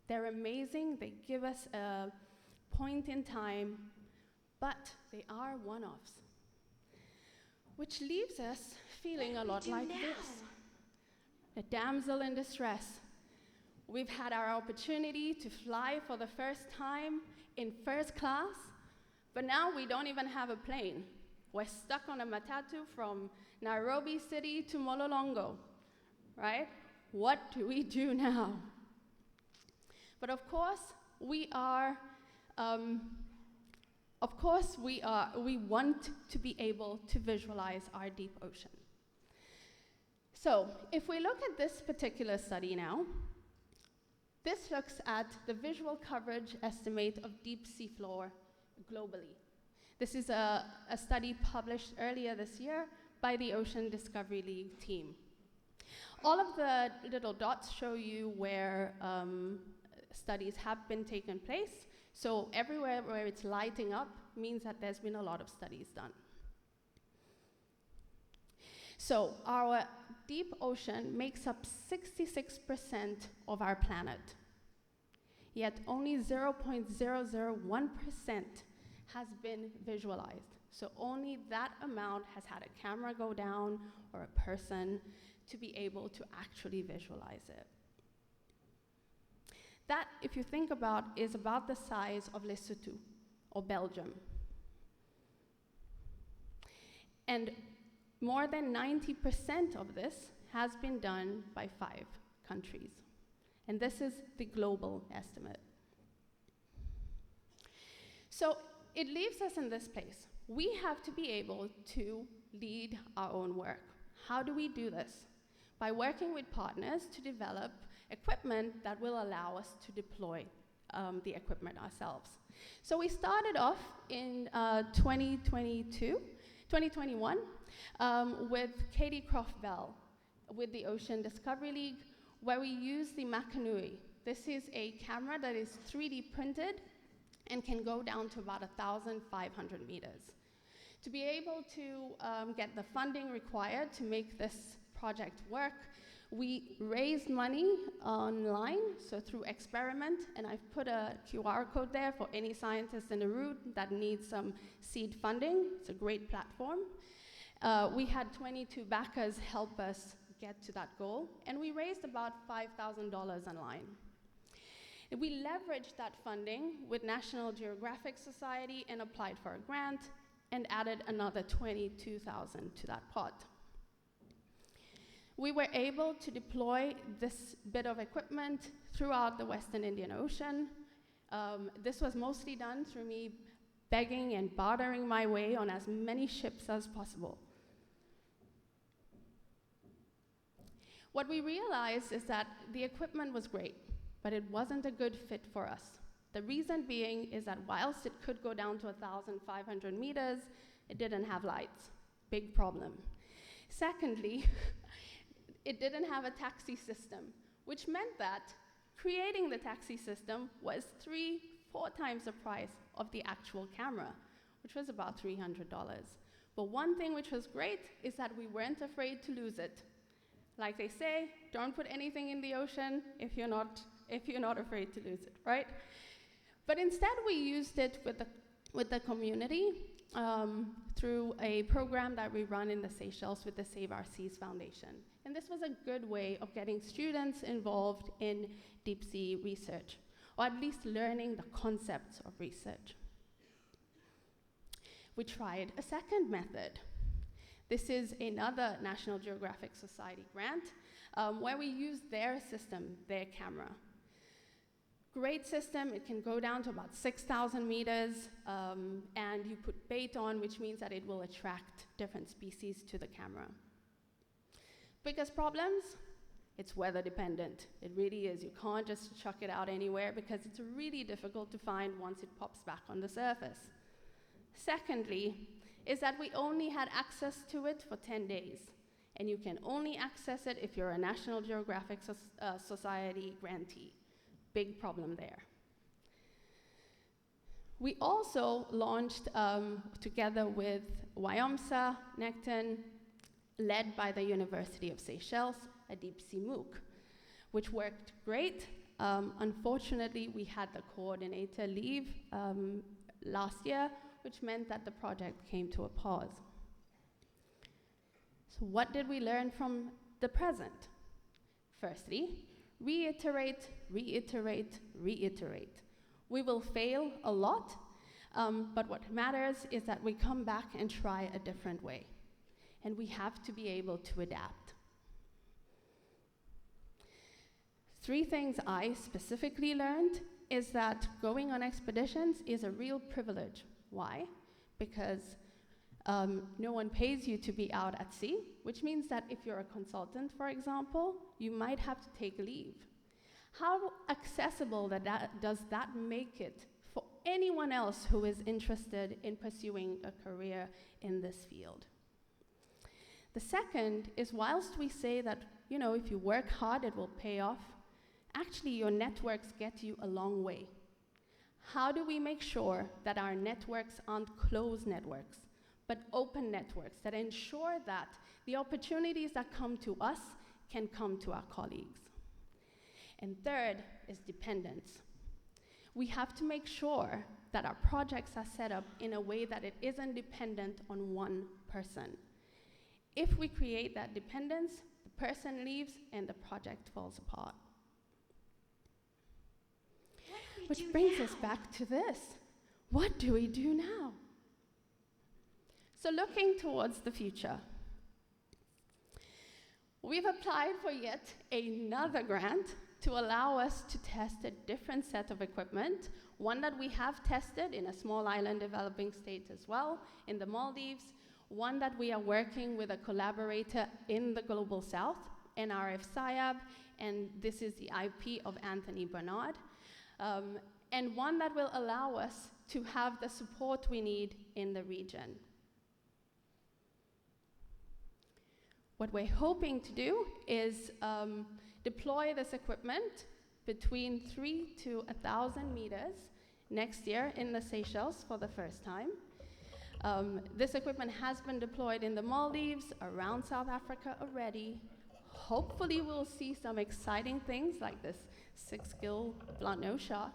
They're amazing, they give us a point in time, but they are one-offs. Which leaves us feeling a lot like this. A damsel in distress. We've had our opportunity to fly for the first time in first class, but now we don't even have a plane. We're stuck on a matatu from Nairobi City to Mololongo, right? What do we do now? But of course, we want to be able to visualize our deep ocean. So if we look at this particular study now, this looks at the visual coverage estimate of deep sea floor globally. This is a study published earlier this year by the Ocean Discovery League team. All of the little dots show you where studies have been taken place. So everywhere where it's lighting up means that there's been a lot of studies done. So our deep ocean makes up 66% of our planet. Yet only 0.001% has been visualized. So only that amount has had a camera go down or a person to be able to actually visualize it. That, if you think about, is about the size of Lesotho or Belgium. And more than 90% of this has been done by 5 countries. And this is the global estimate. So it leaves us in this place. We have to be able to lead our own work. How do we do this? By working with partners to develop equipment that will allow us to deploy the equipment ourselves. So we started off in 2021 with Katie Croft Bell with the Ocean Discovery League, where we use the Makanui. This is a camera that is 3D printed and can go down to about 1,500 meters. To be able to get the funding required to make this project work, we raised money online, so through Experiment, and I've put a QR code there for any scientist in the room that needs some seed funding. It's a great platform. We had 22 backers help us get to that goal, and we raised about $5,000 online. We leveraged that funding with National Geographic Society and applied for a grant and added another $22,000 to that pot. We were able to deploy this bit of equipment throughout the Western Indian Ocean. This was mostly done through me begging and bartering my way on as many ships as possible. What we realized is that the equipment was great, but it wasn't a good fit for us. The reason being is that whilst it could go down to 1,500 meters, it didn't have lights. Big problem. Secondly, it didn't have a taxi system, which meant that creating the taxi system was 3-4 times the price of the actual camera, which was about $300. But one thing which was great is that we weren't afraid to lose it. Like they say, don't put anything in the ocean if you're not afraid to lose it, right? But instead we used it with the community through a program that we run in the Seychelles with the Save Our Seas Foundation. And this was a good way of getting students involved in deep sea research, or at least learning the concepts of research. We tried a second method. This is another National Geographic Society grant where we used their system, their camera. Great system, it can go down to about 6,000 meters, and you put bait on, which means that it will attract different species to the camera. Biggest problems? It's weather dependent. It really is. You can't just chuck it out anywhere because it's really difficult to find once it pops back on the surface. Secondly, is that we only had access to it for 10 days, and you can only access it if you're a National Geographic Society grantee. Big problem there. We also launched, together with WIOMSA, Necton, led by the University of Seychelles, a deep sea MOOC, which worked great. Unfortunately, we had the coordinator leave last year, which meant that the project came to a pause. So what did we learn from the present? Firstly, reiterate, reiterate, reiterate. We will fail a lot, but what matters is that we come back and try a different way. And we have to be able to adapt. 3 things I specifically learned is that going on expeditions is a real privilege. Why? Because no one pays you to be out at sea, which means that if you're a consultant, for example, you might have to take leave. How accessible does that make it for anyone else who is interested in pursuing a career in this field? The second is, whilst we say that, if you work hard, it will pay off, actually your networks get you a long way. How do we make sure that our networks aren't closed networks, but open networks that ensure that the opportunities that come to us can come to our colleagues? And third is dependence. We have to make sure that our projects are set up in a way that it isn't dependent on one person. If we create that dependence, the person leaves and the project falls apart. Which brings us back to this. What do we do now? So looking towards the future, we've applied for yet another grant to allow us to test a different set of equipment, one that we have tested in a small island developing state as well, in the Maldives, one that we are working with a collaborator in the Global South, NRF SIAB, and this is the IP of Anthony Bernard, and one that will allow us to have the support we need in the region. What we're hoping to do is deploy this equipment between 3 to 1,000 meters next year in the Seychelles for the first time. This equipment has been deployed in the Maldives, around South Africa already. Hopefully we'll see some exciting things like this 6-gill blunt nose shark.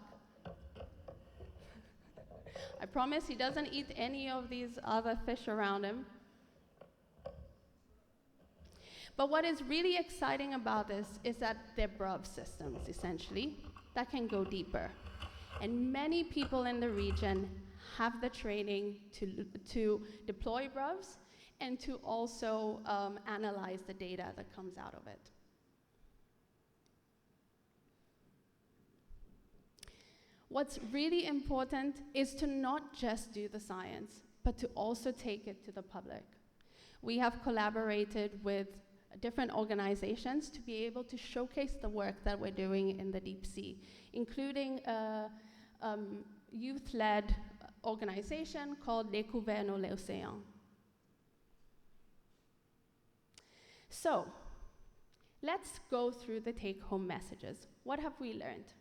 I promise he doesn't eat any of these other fish around him. But what is really exciting about this is that they're BRUV systems, essentially, that can go deeper. And many people in the region have the training to deploy BRUVs and to also analyze the data that comes out of it. What's really important is to not just do the science, but to also take it to the public. We have collaborated with different organizations to be able to showcase the work that we're doing in the deep sea, including a youth-led organization called Les Couverts l'Océan. So, let's go through the take-home messages. What have we learned?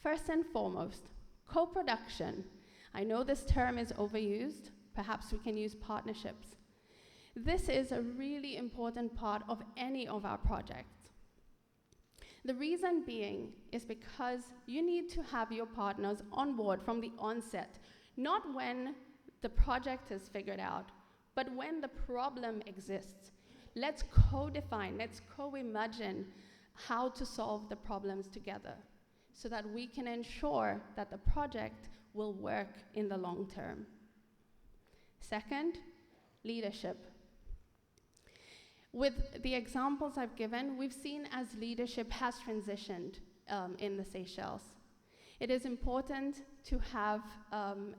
First and foremost, co-production. I know this term is overused. Perhaps we can use partnerships. This is a really important part of any of our projects. The reason being is because you need to have your partners on board from the onset, not when the project is figured out, but when the problem exists. Let's co-define, let's co-imagine how to solve the problems together so that we can ensure that the project will work in the long term. Second, leadership. With the examples I've given, we've seen as leadership has transitioned in the Seychelles. It is important to have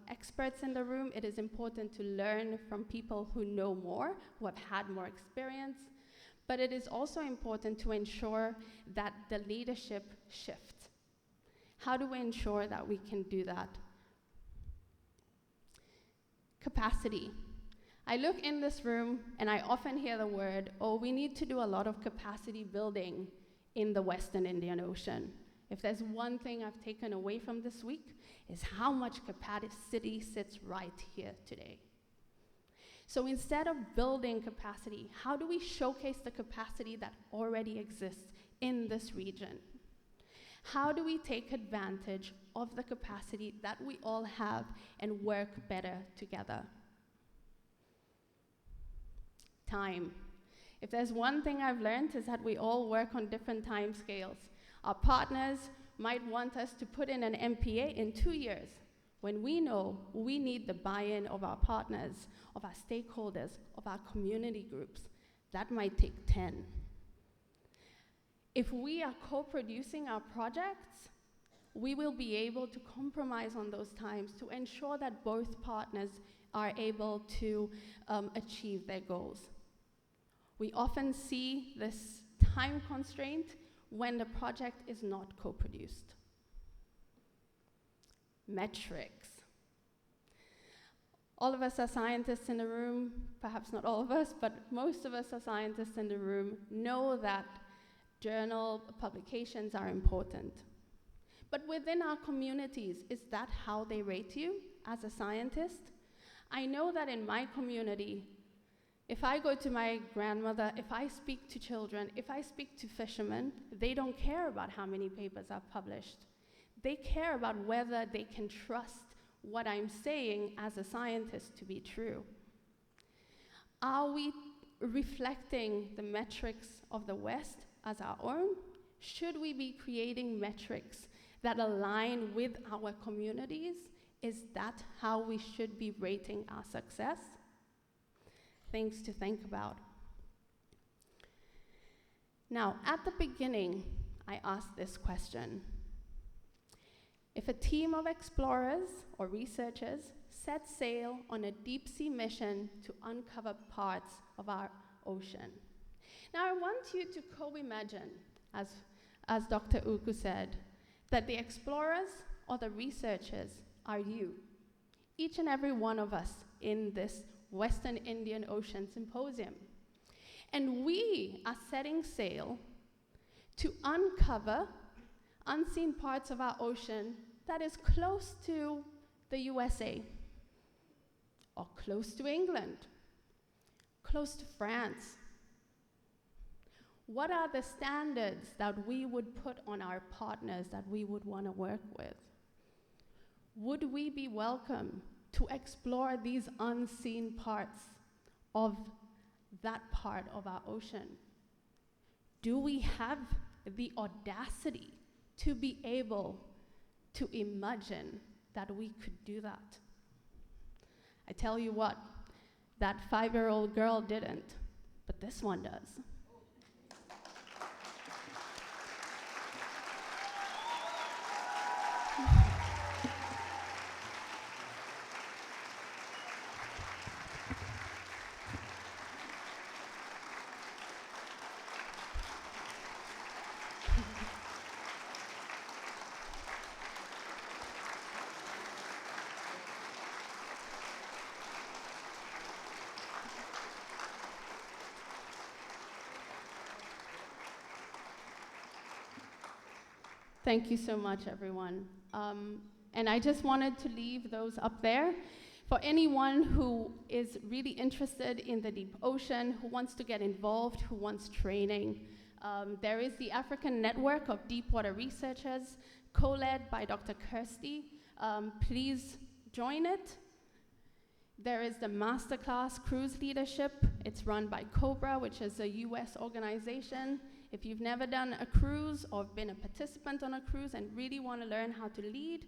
experts in the room. It is important to learn from people who know more, who have had more experience. But it is also important to ensure that the leadership shifts. How do we ensure that we can do that? Capacity. I look in this room and I often hear the word, oh, we need to do a lot of capacity building in the Western Indian Ocean. If there's one thing I've taken away from this week, is how much capacity sits right here today. So instead of building capacity, how do we showcase the capacity that already exists in this region? How do we take advantage of the capacity that we all have and work better together? Time. If there's one thing I've learned is that we all work on different time scales. Our partners might want us to put in an MPA in 2 years, when we know we need the buy-in of our partners, of our stakeholders, of our community groups. That might take 10. If we are co-producing our projects, we will be able to compromise on those times to ensure that both partners are able to achieve their goals. We often see this time constraint when the project is not co-produced. Metrics. All of us are scientists in the room, perhaps not all of us, but most of us are scientists in the room, know that journal publications are important. But within our communities, is that how they rate you as a scientist? I know that in my community, if I go to my grandmother, if I speak to children, if I speak to fishermen, they don't care about how many papers are published. They care about whether they can trust what I'm saying as a scientist to be true. Are we reflecting the metrics of the West as our own? Should we be creating metrics that align with our communities? Is that how we should be rating our success? Things to think about. Now, at the beginning, I asked this question. If a team of explorers or researchers set sail on a deep-sea mission to uncover parts of our ocean. Now I want you to co-imagine, as Dr. Uku said, that the explorers or the researchers are you, each and every one of us in this Western Indian Ocean Symposium. And we are setting sail to uncover unseen parts of our ocean that is close to the USA, or close to England, close to France. What are the standards that we would put on our partners that we would want to work with? Would we be welcome to explore these unseen parts of that part of our ocean? Do we have the audacity to be able to imagine that we could do that? I tell you what, that 5-year-old girl didn't, but this one does. Thank you so much, everyone. And I just wanted to leave those up there. For anyone who is really interested in the deep ocean, who wants to get involved, who wants training, there is the African Network of Deepwater Researchers, co-led by Dr. Kirsty. Please join it. There is the Masterclass Cruise Leadership. It's run by Cobra, which is a US organization. If you've never done a cruise or been a participant on a cruise and really want to learn how to lead,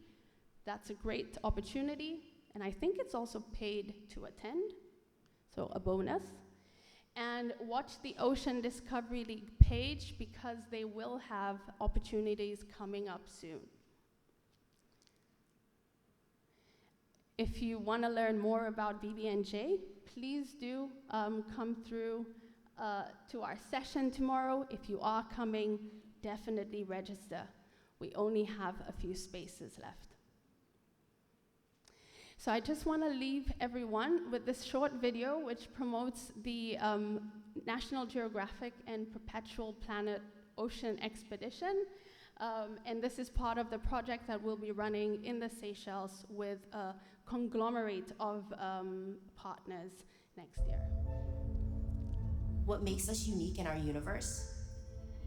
that's a great opportunity. And I think it's also paid to attend, so a bonus. And watch the Ocean Discovery League page because they will have opportunities coming up soon. If you want to learn more about BBNJ, please do come through to our session tomorrow. If you are coming, definitely register. We only have a few spaces left. So I just want to leave everyone with this short video which promotes the National Geographic and Perpetual Planet Ocean Expedition. And this is part of the project that we'll be running in the Seychelles with a conglomerate of partners next year. What makes us unique in our universe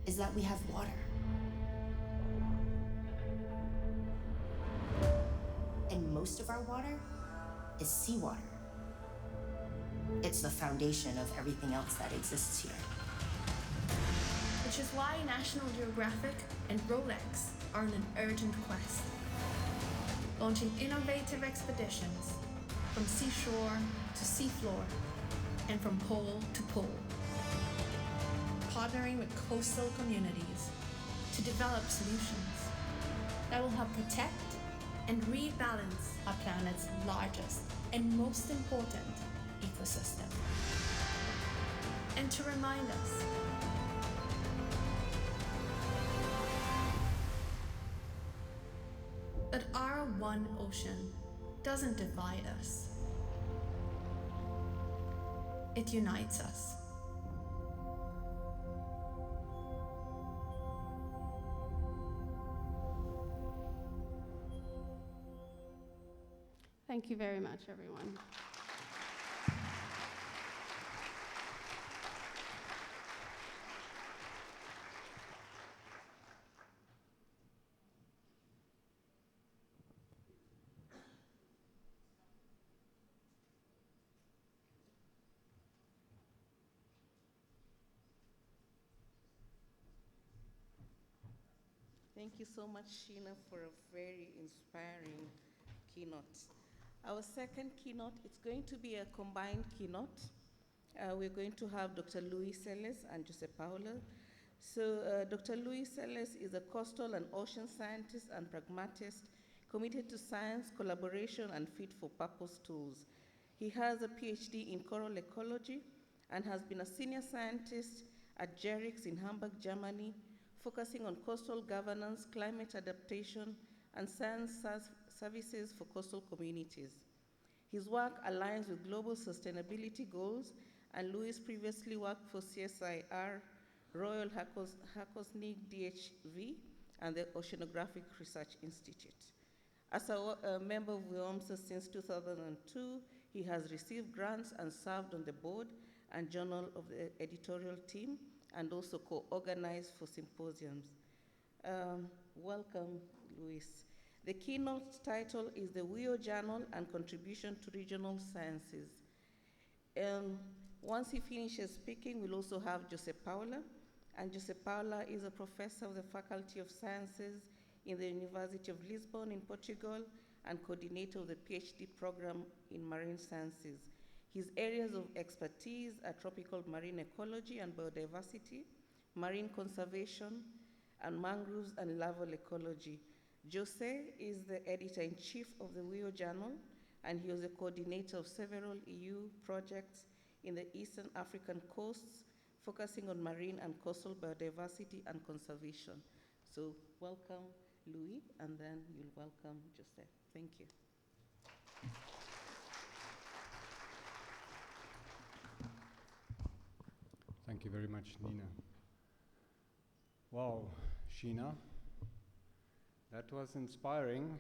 is that we have water. And most of our water is seawater. It's the foundation of everything else that exists here. Which is why National Geographic and Rolex are on an urgent quest, launching innovative expeditions from seashore to seafloor and from pole to pole, partnering with coastal communities to develop solutions that will help protect and rebalance our planet's largest and most important ecosystem. And to remind us that our one ocean doesn't divide us. It unites us. Thank you very much, everyone. Thank you so much, Sheena, for a very inspiring keynote. Our second keynote, it's going to be a combined keynote. We're going to have Dr. Luis Celes and Jose Paulo So Dr. Louis Seles is a coastal and ocean scientist and pragmatist committed to science, collaboration, and fit-for-purpose tools. He has a PhD in coral ecology and has been a senior scientist at JERIX in Hamburg, Germany, focusing on coastal governance, climate adaptation, and science services for coastal communities. His work aligns with global sustainability goals, and Louis previously worked for CSIR, Royal Hackosnig DHV, and the Oceanographic Research Institute. As a member of WIOMSA since 2002, he has received grants and served on the board and journal of the editorial team, and also co-organized for symposiums. Welcome, Luis. The keynote title is The WIO Journal and Contribution to Regional Sciences. Once he finishes speaking, we'll also have Jose Paula, and Jose Paula is a professor of the Faculty of Sciences in the University of Lisbon in Portugal and coordinator of the PhD program in marine sciences. His areas of expertise are tropical marine ecology and biodiversity, marine conservation, and mangroves and larval ecology. Jose is the editor-in-chief of the WIO Journal, and he was the coordinator of several EU projects in the Eastern African coasts, focusing on marine and coastal biodiversity and conservation. So welcome, Louis, and then you'll welcome Jose. Thank you. Thank you very much, Nina. Wow, Sheena, that was inspiring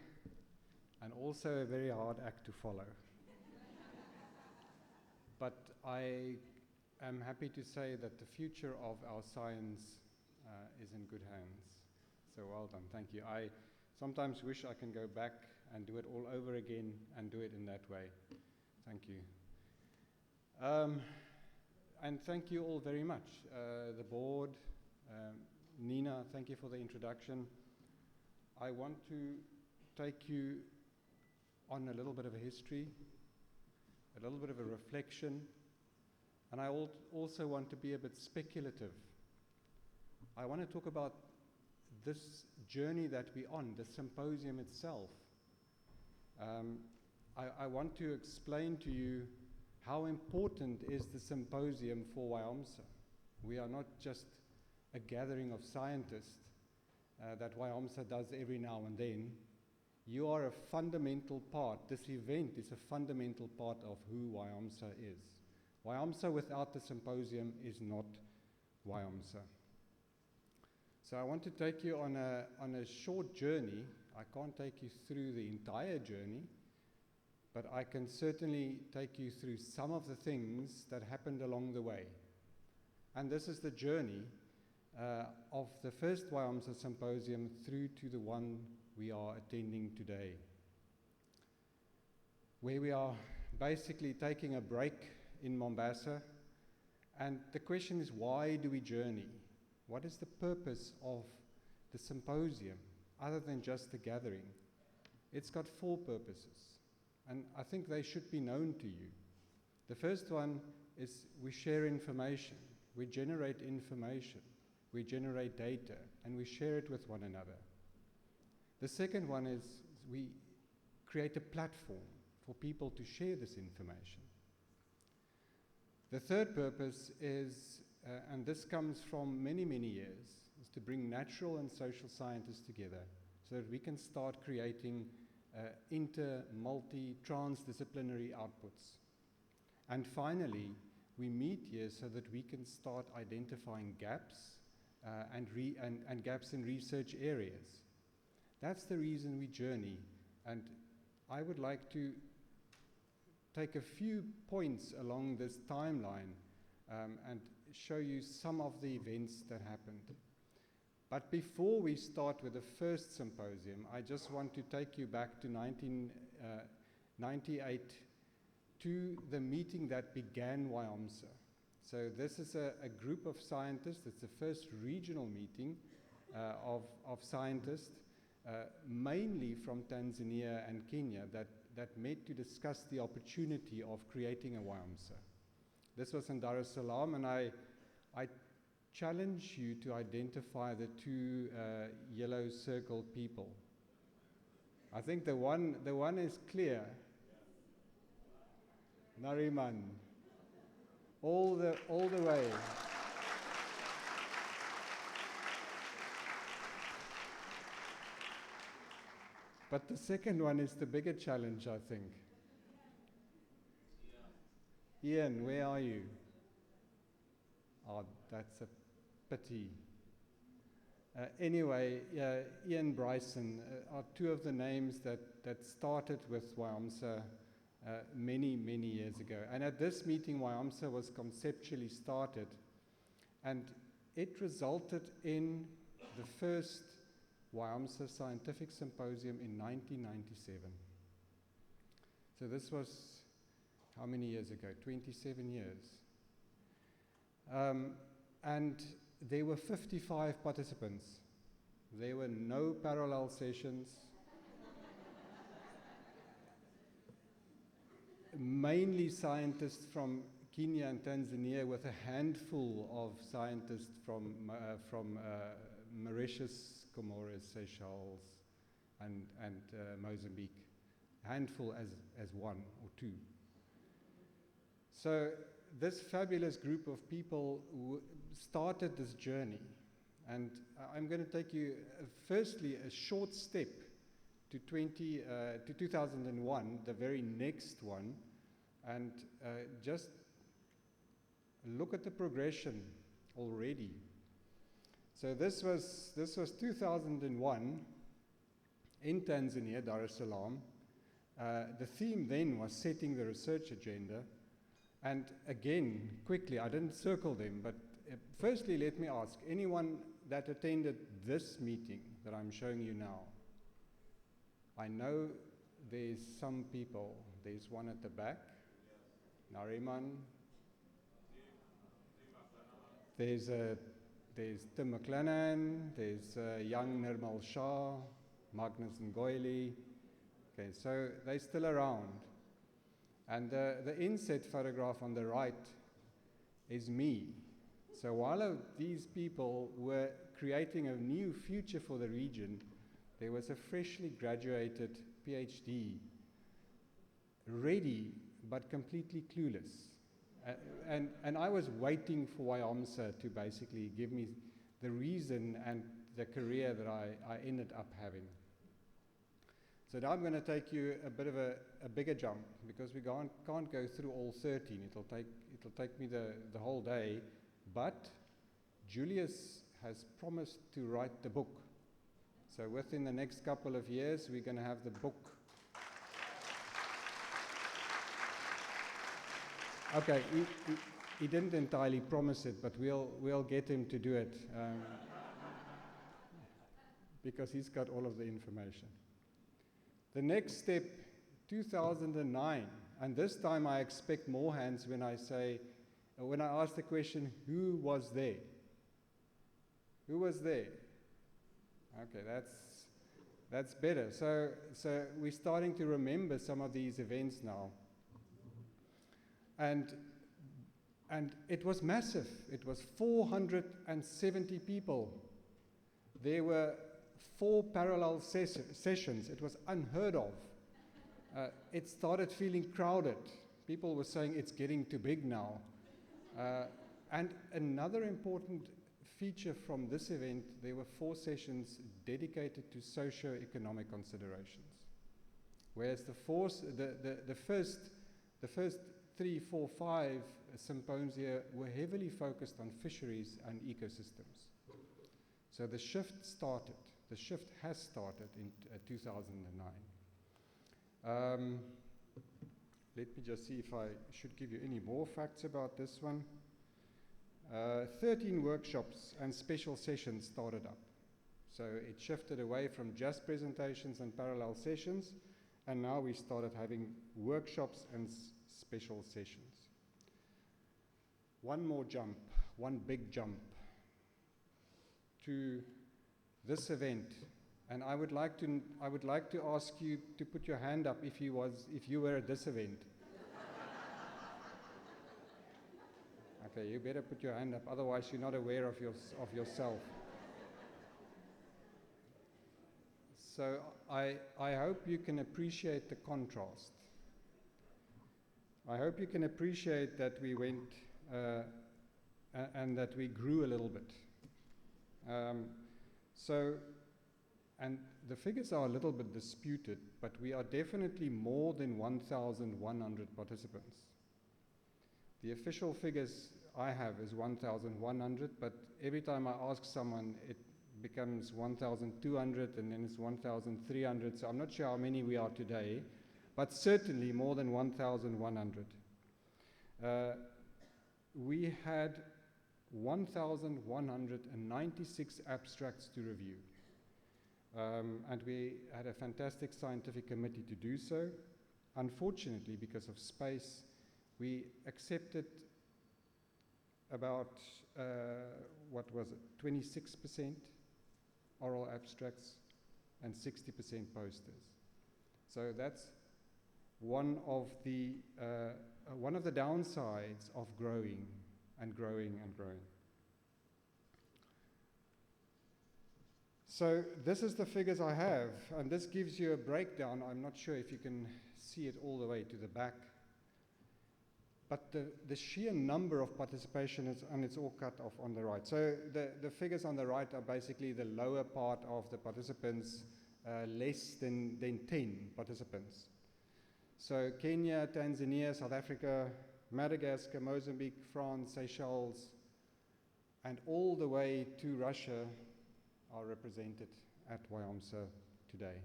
and also a very hard act to follow. But I am happy to say that the future of our science is in good hands. So well done, thank you. I sometimes wish I can go back and do it all over again and do it in that way. Thank you. And thank you all very much. The board, Nina, thank you for the introduction. I want to take you on a little bit of a history, a little bit of a reflection, and I also want to be a bit speculative. I want to talk about this journey that we're on, the symposium itself. I want to explain to you how important is the symposium for WIOMSA. We are not just a gathering of scientists that WIOMSA does every now and then. You are a fundamental part. This event is a fundamental part of who WIOMSA is. WIOMSA without the symposium is not WIOMSA. So I want to take you on a short journey. I can't take you through the entire journey, but I can certainly take you through some of the things that happened along the way. And this is the journey of the first WIOMSA symposium through to the one we are attending today, where we are basically taking a break in Mombasa. And the question is, why do we journey? What is the purpose of the symposium, other than just a gathering? It's got 4 purposes, and I think they should be known to you. The first one is we share information, we generate information, we generate data, and we share it with one another. The second one is we create a platform for people to share this information. The third purpose is, and this comes from many, many years, is to bring natural and social scientists together so that we can start creating multi-transdisciplinary outputs. And finally, we meet here so that we can start identifying gaps and gaps in research areas. That's the reason we journey, and I would like to take a few points along this timeline and show you some of the events that happened. But before we start with the first symposium, I just want to take you back to 1998 to the meeting that began WIOMSA. So this is a group of scientists. It's the first regional meeting of scientists, mainly from Tanzania and Kenya, that met to discuss the opportunity of creating a WIOMSA. This was in Dar es Salaam, and I challenge you to identify the two yellow circled people. I think the one is clear. Nariman. All the way. But the second one is the bigger challenge, I think. Ian, where are you? Oh, that's a pity. Anyway, Ian Bryson are two of the names that started with WIOMSA many, many years ago. And at this meeting, WIOMSA was conceptually started, and it resulted in the first WIOMSA Scientific Symposium in 1997. So this was how many years ago? 27 years. And there were 55 participants. There were no parallel sessions. Mainly scientists from Kenya and Tanzania, with a handful of scientists from Mauritius, Comoros, Seychelles, and Mozambique. Handful as one or two. So this fabulous group of people started this journey, and I'm going to take you firstly a short step to 2001, the very next one, and just look at the progression already. So this was 2001 in Tanzania, Dar es Salaam. The theme then was setting the research agenda. And again, quickly, I didn't circle them, but firstly, let me ask, anyone that attended this meeting that I'm showing you now? I know there's some people. There's one at the back, Nariman. There's Tim McLennan, there's young Nirmal Shah, Magnus Ngoili. Okay, so they're still around. And the inset photograph on the right is me. So while these people were creating a new future for the region, there was a freshly graduated PhD, ready but completely clueless. And I was waiting for WIOMSA to basically give me the reason and the career that I ended up having. So now I'm going to take you a bit of a bigger jump, because we can't go through all 13. It'll take me the whole day. But Julius has promised to write the book. So within the next couple of years, we're going to have the book. Okay, he didn't entirely promise it, but we'll get him to do it, because he's got all of the information. The next step, 2009, and this time I expect more hands when I ask the question, who was there? Who was there? Okay, that's better. So we're starting to remember some of these events now. And it was massive. It was 470 people. There were 4 parallel sessions. It was unheard of. It started feeling crowded. People were saying it's getting too big now. And another important feature from this event, there were 4 sessions dedicated to socio-economic considerations. Whereas the first 3, 4, 5 symposia were heavily focused on fisheries and ecosystems. So the shift started. The shift has started in 2009. Let me just see if I should give you any more facts about this one. 13 workshops and special sessions started up. So it shifted away from just presentations and parallel sessions, and now we started having workshops and special sessions. One more jump, one big jump to this event, and I would like to ask you to put your hand up if you were at this event. Okay, you better put your hand up, otherwise you're not aware of yourself. So I hope you can appreciate the contrast. I hope you can appreciate that we went and that we grew a little bit. And the figures are a little bit disputed, but we are definitely more than 1,100 participants. The official figures I have is 1,100, but every time I ask someone, it becomes 1,200, and then it's 1,300, so I'm not sure how many we are today, but certainly more than 1,100. We had 1,196 abstracts to review. And we had a fantastic scientific committee to do so. Unfortunately, because of space, we accepted about, 26% oral abstracts and 60% posters. So that's one of the downsides of growing and growing and growing. So this is the figures I have, and this gives you a breakdown. I'm not sure if you can see it all the way to the back, but the sheer number of participation is, and it's all cut off on the right. So the figures on the right are basically the lower part of the participants, less than 10 participants. So Kenya, Tanzania, South Africa, Madagascar, Mozambique, France, Seychelles, and all the way to Russia are represented at WIOMSA today.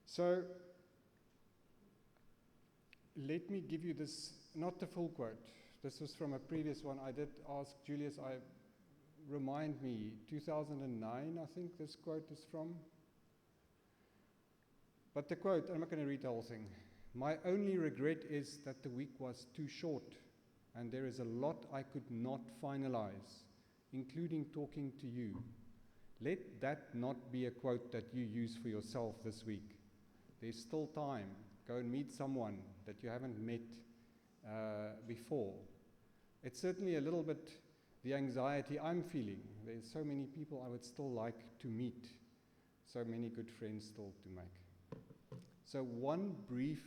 So let me give you this, not the full quote. This was from a previous one. I did ask Julius, remind me, 2009, I think this quote is from. But the quote, I'm not going to read the whole thing. My only regret is that the week was too short, and there is a lot I could not finalize, including talking to you. Let that not be a quote that you use for yourself this week. There's still time. Go and meet someone that you haven't met before. It's certainly a little bit the anxiety I'm feeling. There's so many people I would still like to meet, so many good friends still to make. So one brief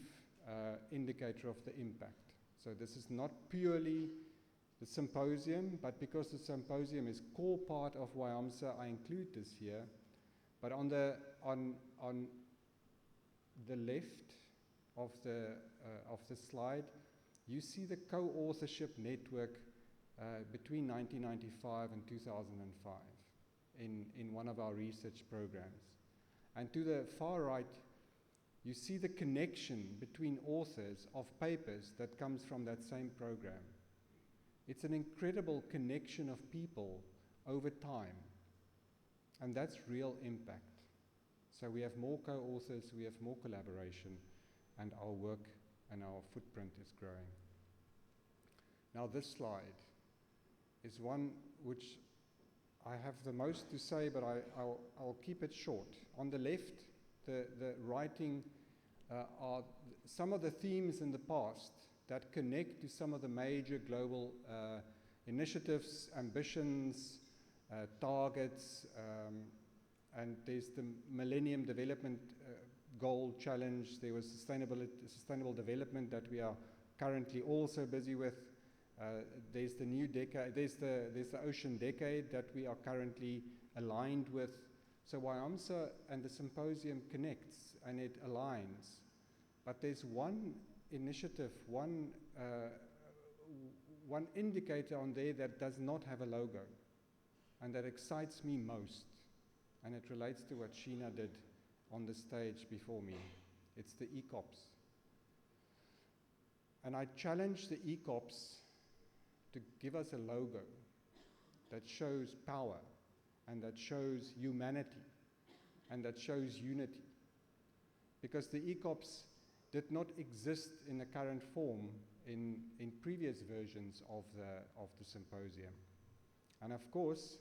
indicator of the impact. So this is not purely the symposium, but because the symposium is core part of WIOMSA, I include this here. But on the left of the slide, you see the co-authorship network between 1995 and 2005 in one of our research programs. And to the far right, you see the connection between authors of papers that comes from that same program. It's an incredible connection of people over time, and that's real impact. So we have more co-authors, we have more collaboration, and our work and our footprint is growing. Now this slide is one which I have the most to say, but I'll keep it short. On the left, the writing are some of the themes in the past that connect to some of the major global initiatives, ambitions, targets, and there's the Millennium Development Goal Challenge. There was sustainable development that we are currently also busy with. There's the new decade. There's the Ocean Decade that we are currently aligned with. So WIOMSA and the symposium connects and it aligns. But there's one initiative, one indicator on there that does not have a logo, and that excites me most. And it relates to what Sheena did on the stage before me. It's the ECOPS. And I challenge the ECOPS to give us a logo that shows power, and that shows humanity, and that shows unity. Because the ECOPS did not exist in the current form in previous versions of the symposium. And of course,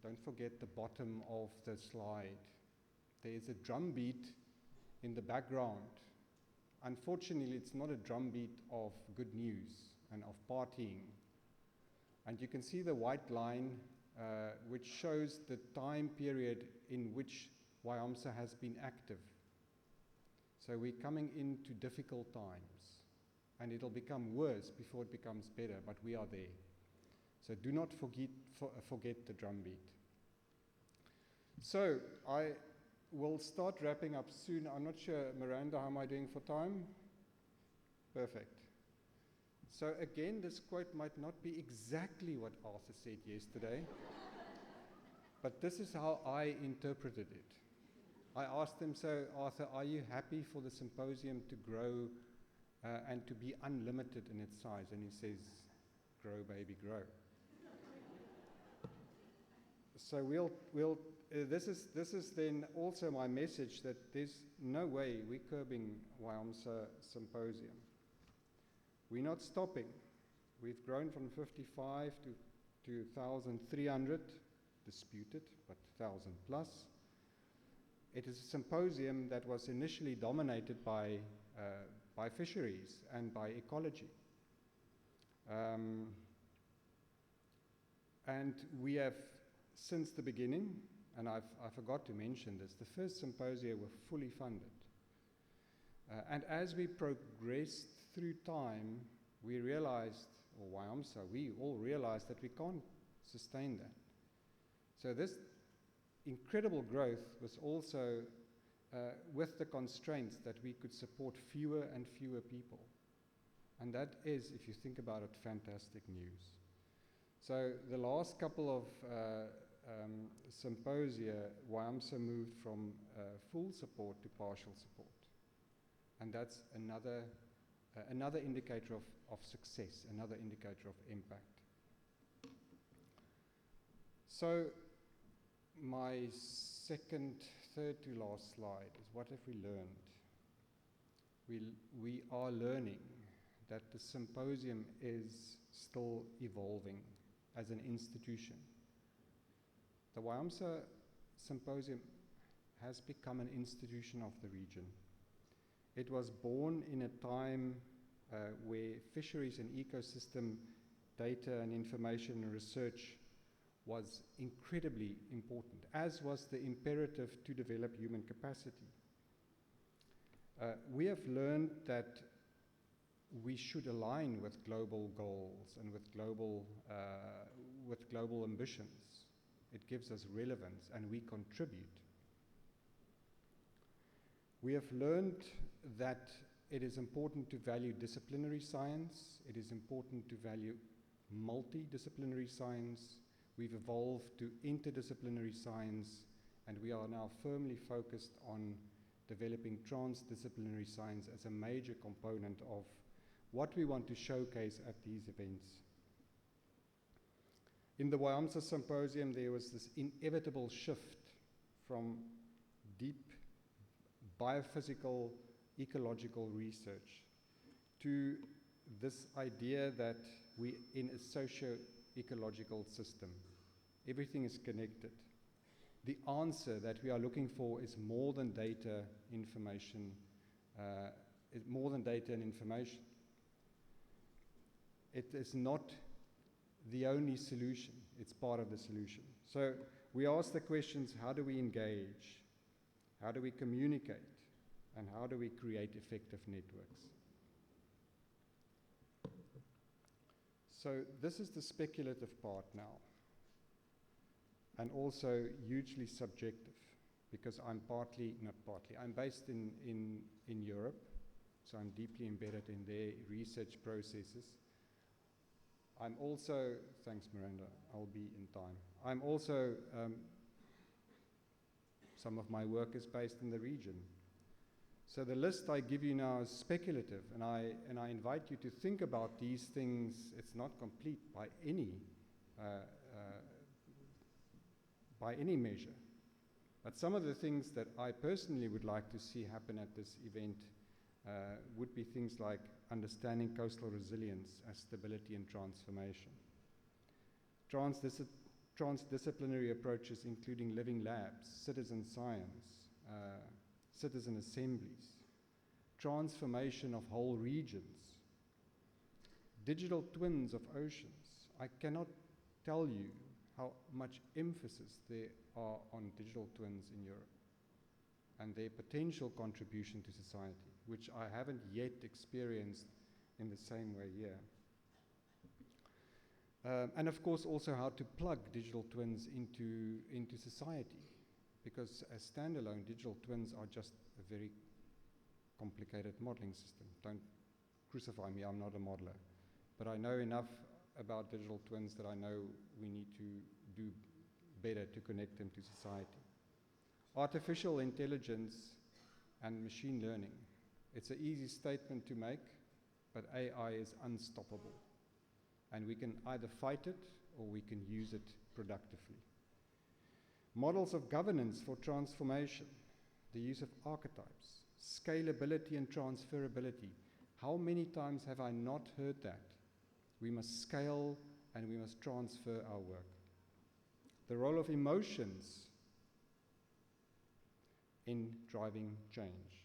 don't forget the bottom of the slide. There is a drum beat in the background. Unfortunately, it's not a drum beat of good news and of partying. And you can see the white line which shows the time period in which WIOMSA has been active. So we're coming into difficult times, and it'll become worse before it becomes better, but we are there. So do not forget the drumbeat. So I will start wrapping up soon. I'm not sure, Miranda, how am I doing for time? Perfect. So again, this quote might not be exactly what Arthur said yesterday, but this is how I interpreted it. I asked him, so Arthur, are you happy for the symposium to grow and to be unlimited in its size? And he says, grow, baby, grow. So this is then also my message that there's no way we're curbing WIOMSA Symposium. We're not stopping. We've grown from 55 to 1,300, disputed, but 1,000 plus. It is a symposium that was initially dominated by fisheries and by ecology. And we have, since the beginning, and I forgot to mention this, the first symposia were fully funded. And as we progressed through time, we realized, or WIOMSA, we all realized that we can't sustain that. So this incredible growth was also with the constraints that we could support fewer and fewer people. And that is, if you think about it, fantastic news. So the last couple of symposia, WIOMSA moved from full support to partial support. And that's another indicator of success, another indicator of impact. So my third to last slide is what have we learned? We are learning that the symposium is still evolving as an institution. The WIOMSA Symposium has become an institution of the region. It was born in a time where fisheries and ecosystem data and information and research was incredibly important, as was the imperative to develop human capacity. We have learned that we should align with global goals and with global ambitions. It gives us relevance and we contribute. We have learned that it is important to value disciplinary science. It is important to value multidisciplinary science. We've evolved to interdisciplinary science, and we are now firmly focused on developing transdisciplinary science as a major component of what we want to showcase at these events. In the WIOMSA Symposium, there was this inevitable shift from deep biophysical, ecological research to this idea that we're in a socio-ecological system. Everything is connected. The answer that we are looking for is more than data, information, It is not the only solution, it's part of the solution. So we ask the questions, how do we engage? How do we communicate? And how do we create effective networks? So this is the speculative part now, and also hugely subjective, because I'm I'm based in Europe, so I'm deeply embedded in their research processes. I'm also, thanks Miranda, I'll be in time. I'm also, some of my work is based in the region. So the list I give you now is speculative, and I invite you to think about these things. It's not complete by any measure. But some of the things that I personally would like to see happen at this event would be things like understanding coastal resilience as stability and transformation. Transdisciplinary approaches including living labs, citizen science, citizen assemblies, transformation of whole regions, Digital twins of oceans. I cannot tell you how much emphasis there are on digital twins in Europe and their potential contribution to society, which I haven't yet experienced in the same way here. And of course also how to plug digital twins into society, because as standalone, digital twins are just a very complicated modeling system. Don't crucify me, I'm not a modeler. But I know enough about digital twins that I know we need to do better to connect them to society. Artificial intelligence and machine learning. It's an easy statement to make, but AI is unstoppable. And we can either fight it or we can use it productively. Models of governance for transformation, the use of archetypes, scalability and transferability. How many times have I not heard that? We must scale and we must transfer our work. The role of emotions in driving change.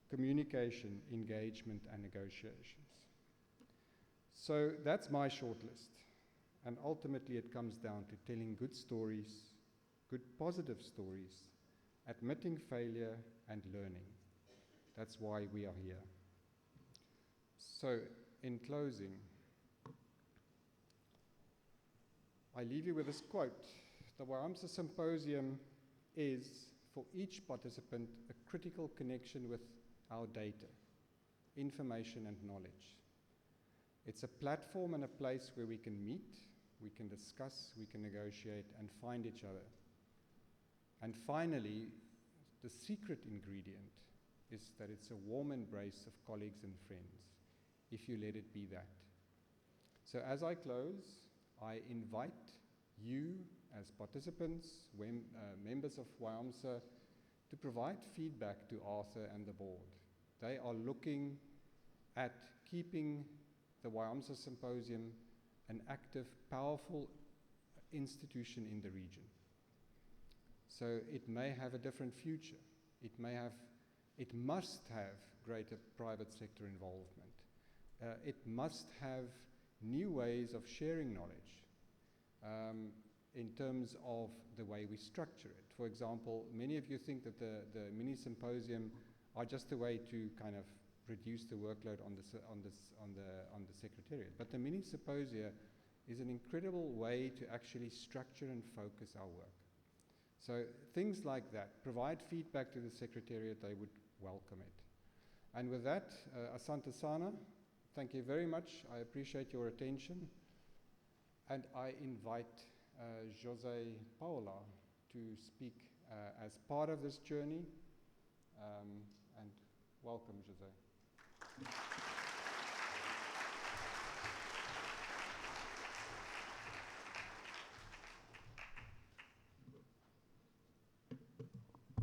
Communication, engagement, and negotiations. So that's my short list. And ultimately it comes down to telling good stories, good positive stories, admitting failure and learning. That's why we are here. So in closing, I leave you with this quote. The WIOMSA Symposium is, for each participant, a critical connection with our data, information and knowledge. It's a platform and a place where we can meet, we can discuss, we can negotiate and find each other. And finally, the secret ingredient is that it's a warm embrace of colleagues and friends, if you let it be that. So as I close, I invite you as participants, members of WIOMSA, to provide feedback to Arthur and the board. They are looking at keeping the WIOMSA Symposium an active, powerful institution in the region. So it may have a different future. It must have greater private sector involvement. It must have new ways of sharing knowledge in terms of the way we structure it. For example, many of you think that the mini symposium are just a way to kind of reduce the workload on the secretariat. But the mini symposia is an incredible way to actually structure and focus our work. So things like that, provide feedback to the secretariat, they would welcome it. And with that, Asante Sana, thank you very much. I appreciate your attention. And I invite Jose Paula to speak as part of this journey. And welcome, Jose.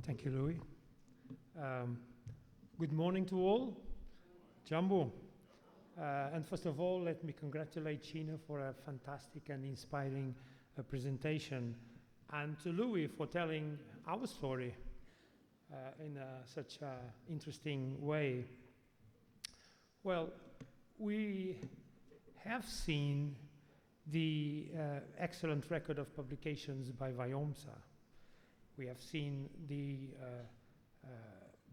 Thank you, Louis. Good morning to all. Jambo. And first of all, let me congratulate Sheena for a fantastic and inspiring presentation, and to Louis for telling our story in such an interesting way. Well, we have seen the excellent record of publications by WIOMSA. We have seen the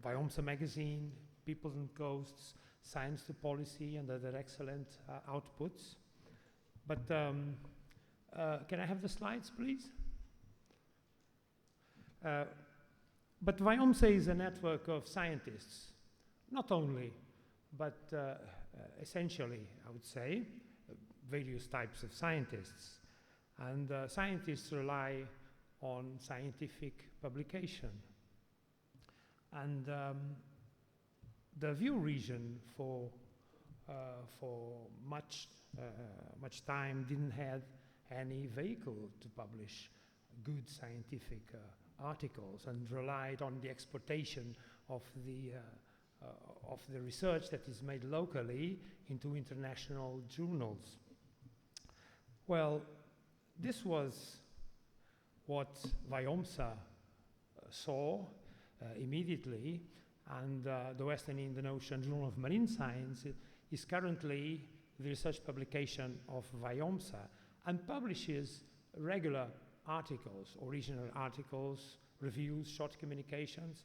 WIOMSA magazine, People and Coasts, Science to Policy, and other excellent outputs. But can I have the slides, please? But WIOMSA is a network of scientists, not only, but essentially, I would say, various types of scientists. And scientists rely on scientific publication. And the View region for much time didn't have any vehicle to publish good scientific articles, and relied on the exportation of the research that is made locally into international journals. Well, this was what WIOMSA saw immediately, and the Western Indian Ocean Journal of Marine Science is currently the research publication of WIOMSA and publishes regular articles, original articles, reviews, short communications,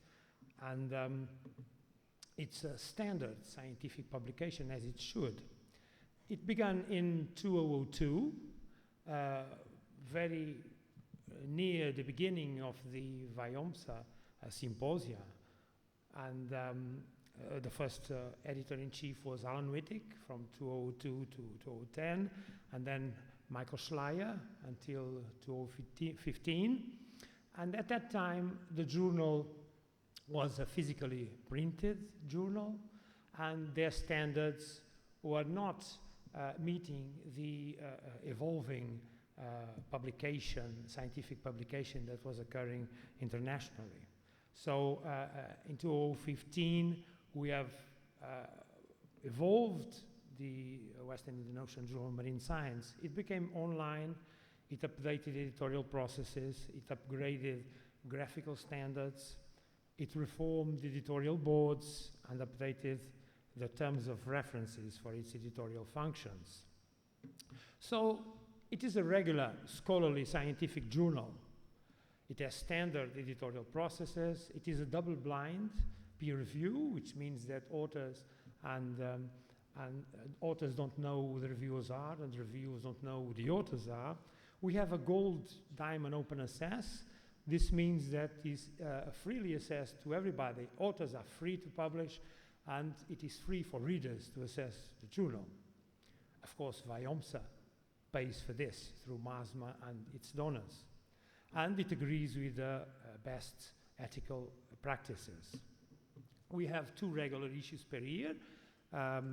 and it's a standard scientific publication, as it should. It began in 2002, very near the beginning of the WIOMSA Symposium, and the first editor-in-chief was Alan Wittig from 2002 to 2010, and then Michael Schleyer until 2015. And at that time, the journal was a physically printed journal, and their standards were not meeting the evolving scientific publication that was occurring internationally. So in 2015, we have evolved the Western Indian Ocean Journal of Marine Science. It became online, it updated editorial processes, it upgraded graphical standards, it reformed editorial boards and updated the terms of references for its editorial functions. So it is a regular scholarly scientific journal. It has standard editorial processes. It is a double-blind peer review, which means that authors and authors don't know who the reviewers are, and the reviewers don't know who the authors are. We have a gold, diamond, open assess. This means that it's freely assessed to everybody. Authors are free to publish, and it is free for readers to assess the journal. Of course, WIOMSA pays for this through MASMA and its donors. And it agrees with the best ethical practices. We have 2 regular issues per year, but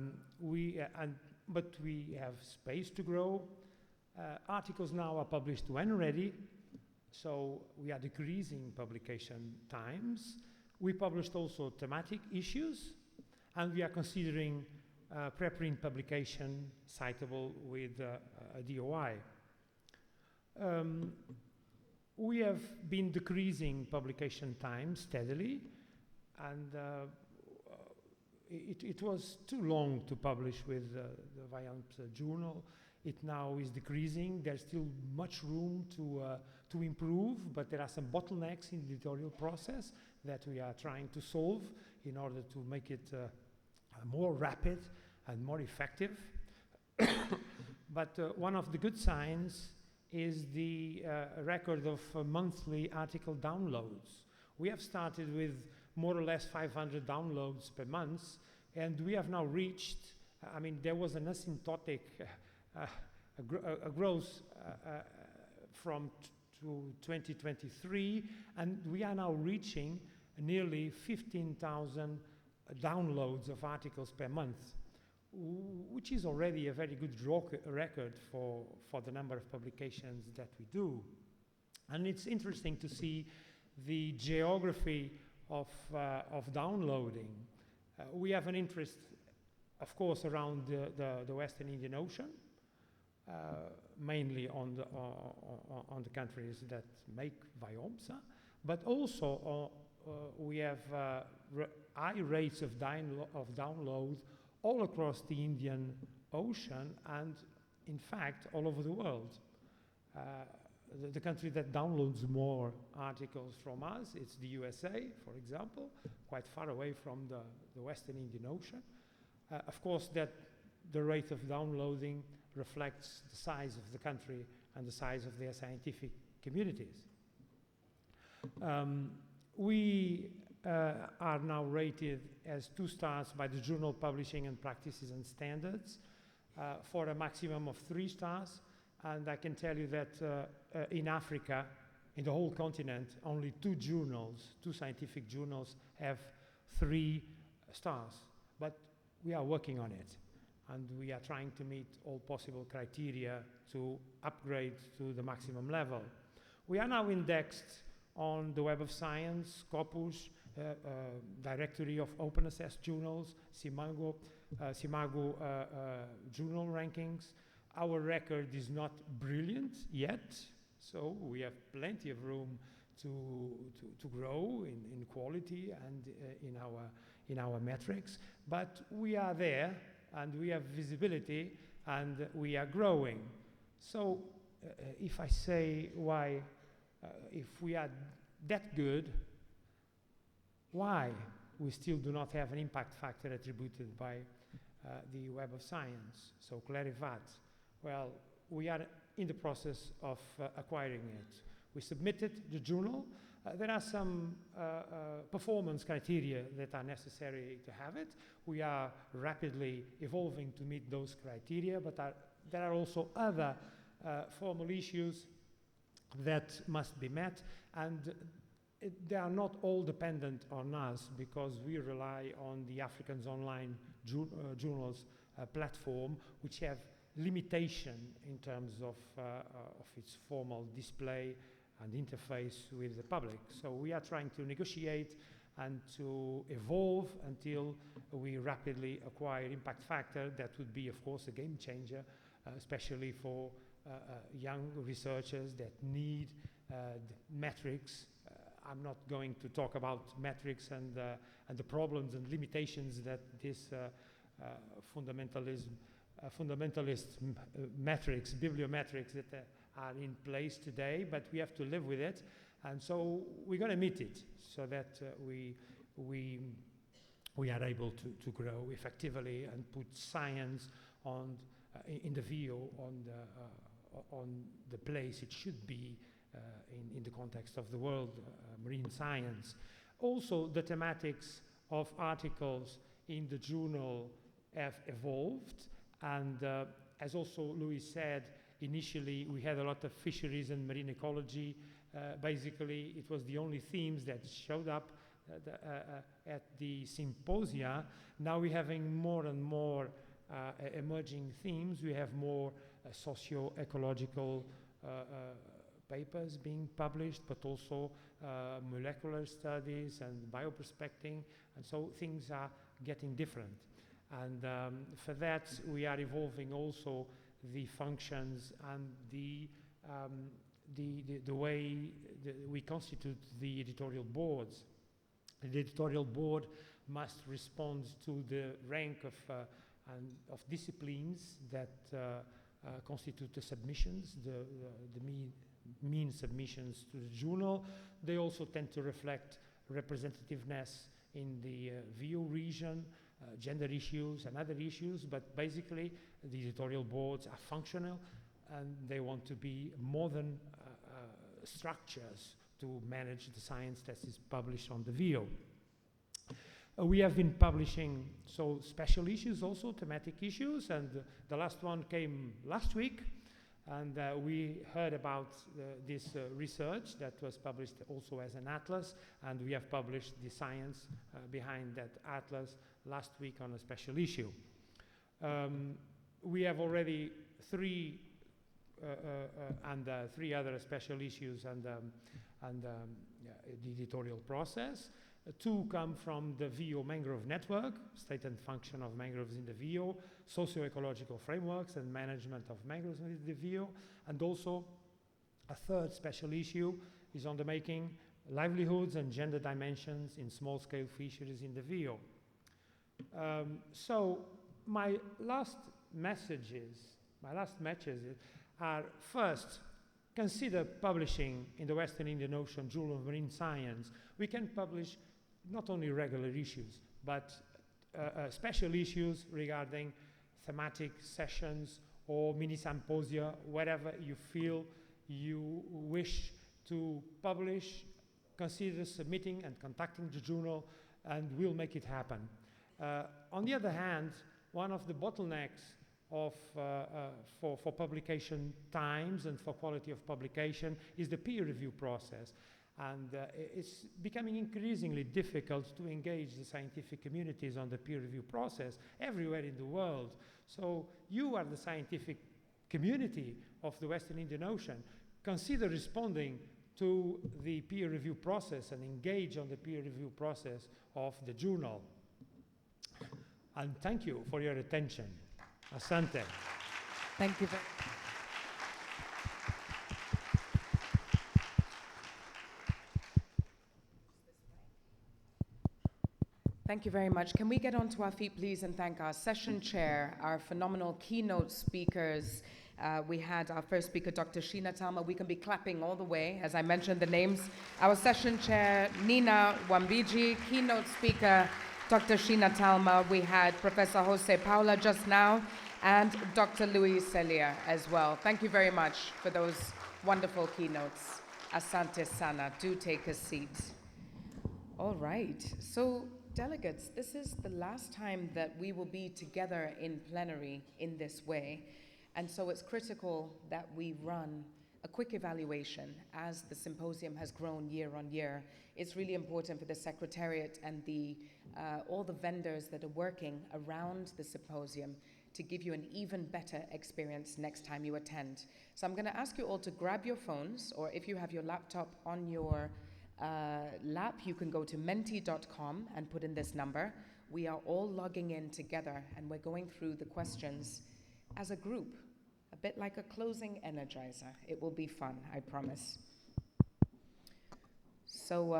we have space to grow. Articles now are published when ready, so we are decreasing publication times. We published also thematic issues, and we are considering preprint publication citable with a DOI. We have been decreasing publication time steadily, and it was too long to publish with the WIOMSA journal. It now is decreasing. There's still much room to improve, but there are some bottlenecks in the editorial process that we are trying to solve in order to make it more rapid and more effective. But one of the good signs is the record of monthly article downloads. We have started with more or less 500 downloads per month, and we have now reached, I mean, there was an asymptotic growth from to 2023, and we are now reaching nearly 15,000 downloads of articles per month, which is already a very good record for the number of publications that we do. And it's interesting to see the geography of downloading. We have an interest, of course, around the Western Indian Ocean, mainly on the countries that make WIOMSA, but also we have high rates of download all across the Indian Ocean and, in fact, all over the world. The country that downloads more articles from us, it's the USA, for example, quite far away from the Western Indian Ocean. Of course, that the rate of downloading reflects the size of the country and the size of their scientific communities. We are now rated as 2 stars by the Journal Publishing and Practices and Standards for a maximum of 3 stars. And I can tell you that in Africa, in the whole continent, only 2 scientific journals have 3 stars. But we are working on it, and we are trying to meet all possible criteria to upgrade to the maximum level. We are now indexed on the Web of Science, Scopus, Directory of Open Access Journals, Simago journal rankings. Our record is not brilliant yet, so we have plenty of room to grow in quality and in our metrics. But we are there, and we have visibility, and we are growing. So if I say why, if we are that good, why we still do not have an impact factor attributed by the Web of Science, so Clarivat? Well, we are in the process of acquiring it. We submitted the journal. There are some performance criteria that are necessary to have it. We are rapidly evolving to meet those criteria, but there are also other formal issues that must be met, and they are not all dependent on us, because we rely on the Africans Online Journals platform, which have limitation in terms of its formal display and interface with the public. So we are trying to negotiate and to evolve until we rapidly acquire impact factor. That would be, of course, a game changer, especially for young researchers that need metrics. I'm not going to talk about metrics and the problems and limitations that this fundamentalist metrics, bibliometrics that are in place today, but we have to live with it, and so we're going to meet it so that we are able to grow effectively and put science on in the VO on the place it should be in the context of the world, marine science. Also, the thematics of articles in the journal have evolved, and as also Louis said, initially we had a lot of fisheries and marine ecology. Basically, it was the only themes that showed up at the symposia. Now we're having more and more emerging themes. We have more socio-ecological papers being published, but also molecular studies and bioprospecting, and so things are getting different. And for that, we are evolving also the functions and the way we constitute the editorial boards. The editorial board must respond to the rank of disciplines that constitute the submissions, the mean submissions to the journal. They also tend to reflect representativeness in the VO region, gender issues and other issues, but basically the editorial boards are functional and they want to be modern structures to manage the science that is published on the VO. We have been publishing special issues, also thematic issues, and the last one came last week, and we heard about this research that was published also as an atlas, and we have published the science behind that atlas last week on a special issue. We have already three other special issues and the editorial process. Two come from the VO Mangrove Network, state and function of mangroves in the VO, socio-ecological frameworks and management of mangroves in the VO, and also a third special issue is on the making, livelihoods and gender dimensions in small-scale fisheries in the VO. So my last messages are, first, consider publishing in the Western Indian Ocean Journal of Marine Science. We can publish not only regular issues, but special issues regarding thematic sessions or mini symposia, whatever you feel you wish to publish. Consider submitting and contacting the journal, and we'll make it happen. On the other hand, one of the bottlenecks for publication times and for quality of publication is the peer review process. And it's becoming increasingly difficult to engage the scientific communities on the peer review process everywhere in the world. So you are the scientific community of the Western Indian Ocean. Consider responding to the peer review process and engage on the peer review process of the journal. And thank you for your attention. Asante. Thank you very much. Thank you very much. Can we get onto our feet, please, and thank our session chair, our phenomenal keynote speakers. We had our first speaker, Dr. Sheena Talma. We can be clapping all the way, as I mentioned the names. Our session chair, Nina Wambiji, keynote speaker, Dr. Sheena Talma. We had Professor Jose Paula just now, and Dr. Louis Celia as well. Thank you very much for those wonderful keynotes. Asante sana. Do take a seat. All right. So, delegates, this is the last time that we will be together in plenary in this way. And so it's critical that we run a quick evaluation as the symposium has grown year on year. It's really important for the Secretariat and all the vendors that are working around the symposium to give you an even better experience next time you attend. So I'm going to ask you all to grab your phones, or if you have your laptop on your lap, you can go to menti.com and put in this number. We are all logging in together, and we're going through the questions as a group, a bit like a closing energizer. It will be fun, I promise. So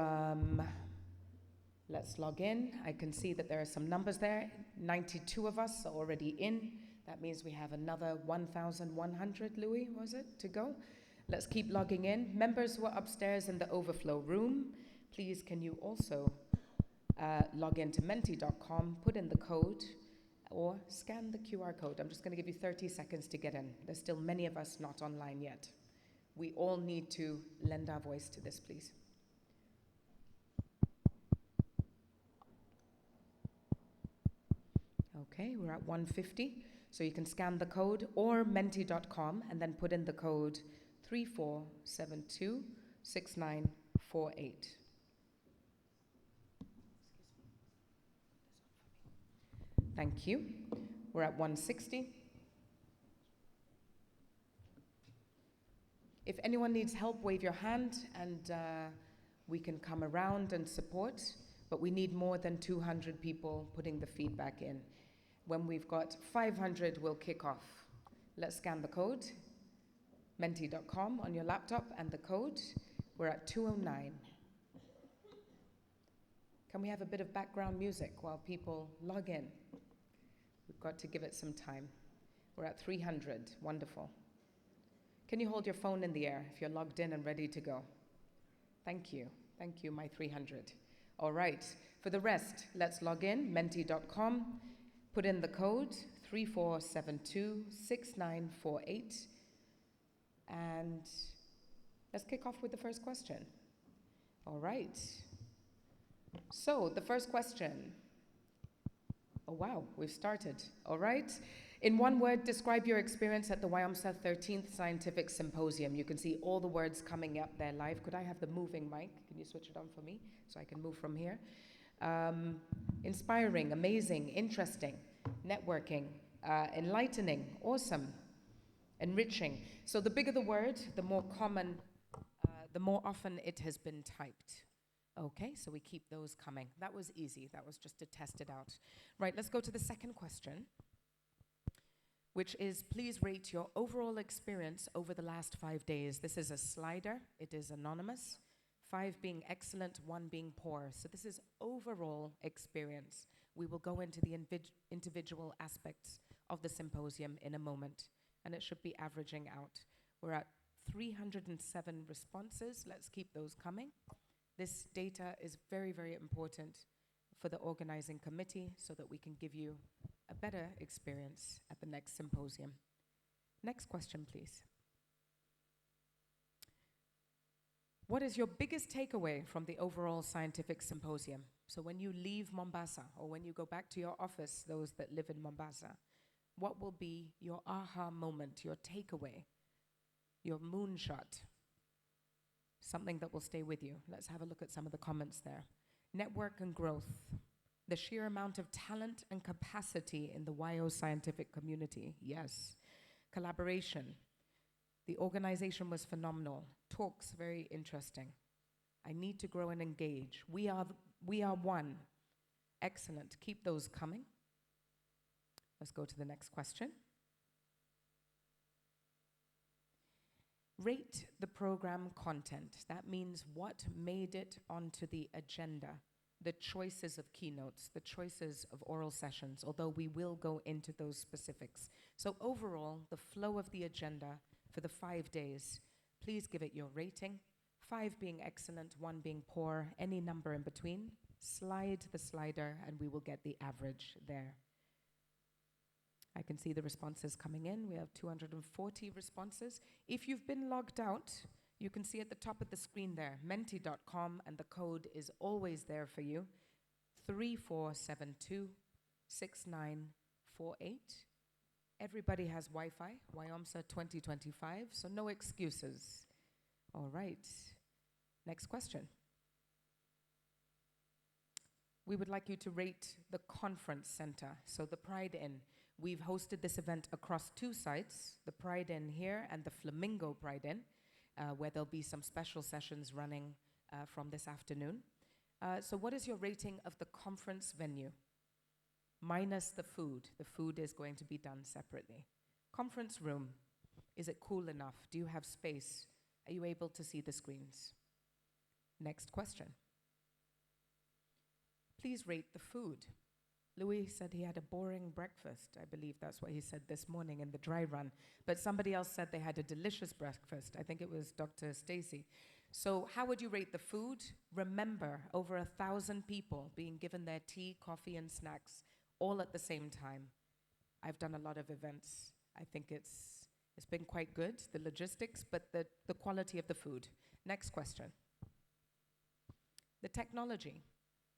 let's log in. I can see that there are some numbers there. 92 of us are already in. That means we have another 1,100, Louis, was it, to go? Let's keep logging in. Members who are upstairs in the overflow room, please can you also log into menti.com, put in the code, or scan the QR code. I'm just going to give you 30 seconds to get in. There's still many of us not online yet. We all need to lend our voice to this, please. Okay, we're at 150. So you can scan the code or menti.com and then put in the code 34726948. Thank you. We're at 160. If anyone needs help, wave your hand and we can come around and support, but we need more than 200 people putting the feedback in. When we've got 500, we'll kick off. Let's scan the code, menti.com on your laptop, and the code. We're at 209. Can we have a bit of background music while people log in? We've got to give it some time. We're at 300. Wonderful. Can you hold your phone in the air if you're logged in and ready to go? Thank you. Thank you, my 300. All right. For the rest, let's log in, menti.com. Put in the code 34726948. And let's kick off with the first question. All right. So the first question. Oh, wow, we've started. All right. In one word, describe your experience at the WIOMSA 13th Scientific Symposium. You can see all the words coming up there live. Could I have the moving mic? Can you switch it on for me so I can move from here? Inspiring, amazing, interesting, networking, enlightening, awesome, enriching. So the bigger the word, the more common, the more often it has been typed. Okay, so we keep those coming. That was easy. That was just to test it out. Right, let's go to the second question, which is, please rate your overall experience over the last 5 days. This is a slider. It is anonymous. 5 being excellent, 1 being poor. So this is overall experience. We will go into the individual aspects of the symposium in a moment, and it should be averaging out. We're at 307 responses. Let's keep those coming. This data is very, very important for the organizing committee so that we can give you a better experience at the next symposium. Next question, please. What is your biggest takeaway from the overall scientific symposium? So when you leave Mombasa, or when you go back to your office, those that live in Mombasa, what will be your aha moment, your takeaway, your moonshot? Something that will stay with you. Let's have a look at some of the comments there. Network and growth. The sheer amount of talent and capacity in the WIO scientific community. Yes. Collaboration. The organization was phenomenal. Talks, very interesting. I need to grow and engage. We are one. Excellent. Keep those coming. Let's go to the next question. Rate the program content. That means what made it onto the agenda the choices of keynotes, the choices of oral sessions, although we will go into those specifics. So overall, the flow of the agenda for the 5 days, please give it your rating. 5 being excellent, 1 being poor, any number in between. Slide the slider and we will get the average there. I can see the responses coming in. We have 240 responses. If you've been logged out, you can see at the top of the screen there, menti.com, and the code is always there for you, 34726948. Everybody has Wi-Fi, WIOMSA 2025, so no excuses. All right, next question. We would like you to rate the conference center, so the Pride Inn. We've hosted this event across 2 sites, the Pride Inn here and the Flamingo Pride Inn, where there'll be some special sessions running from this afternoon. So what is your rating of the conference venue? Minus the food. The food is going to be done separately. Conference room. Is it cool enough? Do you have space? Are you able to see the screens? Next question. Please rate the food. Louis said he had a boring breakfast. I believe that's what he said this morning in the dry run. But somebody else said they had a delicious breakfast. I think it was Dr. Stacy. So how would you rate the food? Remember, over 1,000 people being given their tea, coffee, and snacks all at the same time. I've done a lot of events. I think it's been quite good, the logistics, but the quality of the food. Next question. The technology,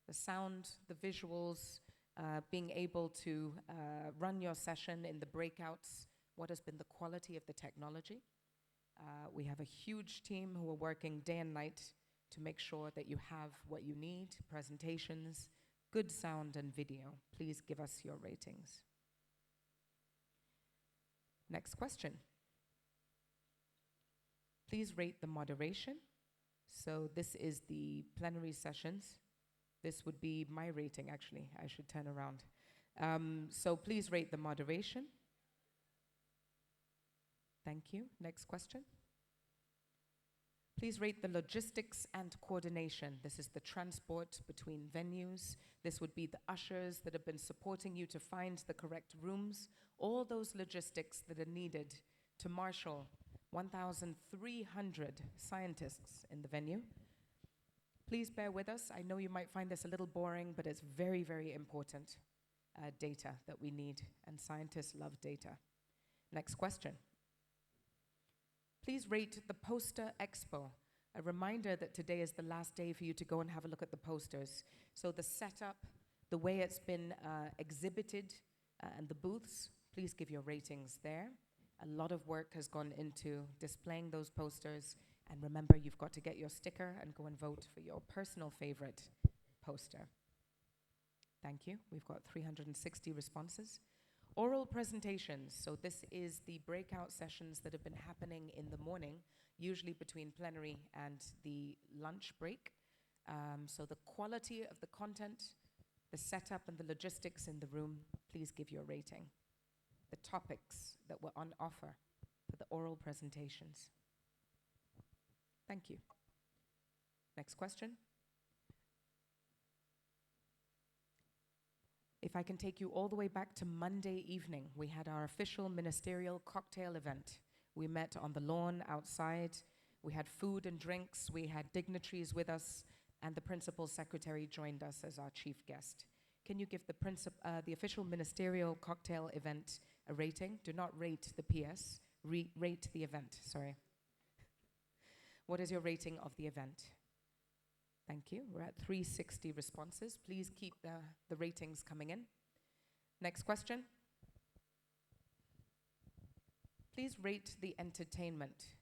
the sound, the visuals, being able to run your session in the breakouts. What has been the quality of the technology? We have a huge team who are working day and night to make sure that you have what you need, presentations, good sound and video. Please give us your ratings. Next question. Please rate the moderation. So this is the plenary sessions. This would be my rating, actually. I should turn around. So please rate the moderation. Thank you. Next question. Please rate the logistics and coordination. This is the transport between venues. This would be the ushers that have been supporting you to find the correct rooms. All those logistics that are needed to marshal 1,300 scientists in the venue. Please bear with us. I know you might find this a little boring, but it's very, very important data that we need, and scientists love data. Next question. Please rate the poster expo. A reminder that today is the last day for you to go and have a look at the posters. So the setup, the way it's been exhibited, and the booths, please give your ratings there. A lot of work has gone into displaying those posters. And remember, you've got to get your sticker and go and vote for your personal favorite poster. Thank you. We've got 360 responses. Oral presentations. So this is the breakout sessions that have been happening in the morning, usually between plenary and the lunch break. So the quality of the content, the setup and the logistics in the room, please give your rating. The topics that were on offer for the oral presentations. Thank you. Next question. If I can take you all the way back to Monday evening, we had our official ministerial cocktail event. We met on the lawn outside. We had food and drinks. We had dignitaries with us, and the principal secretary joined us as our chief guest. Can you give the official ministerial cocktail event a rating? Do not rate the PS, rate the event, sorry. What is your rating of the event? Thank you. We're at 360 responses. Please keep the ratings coming in. Next question. Please rate the entertainment.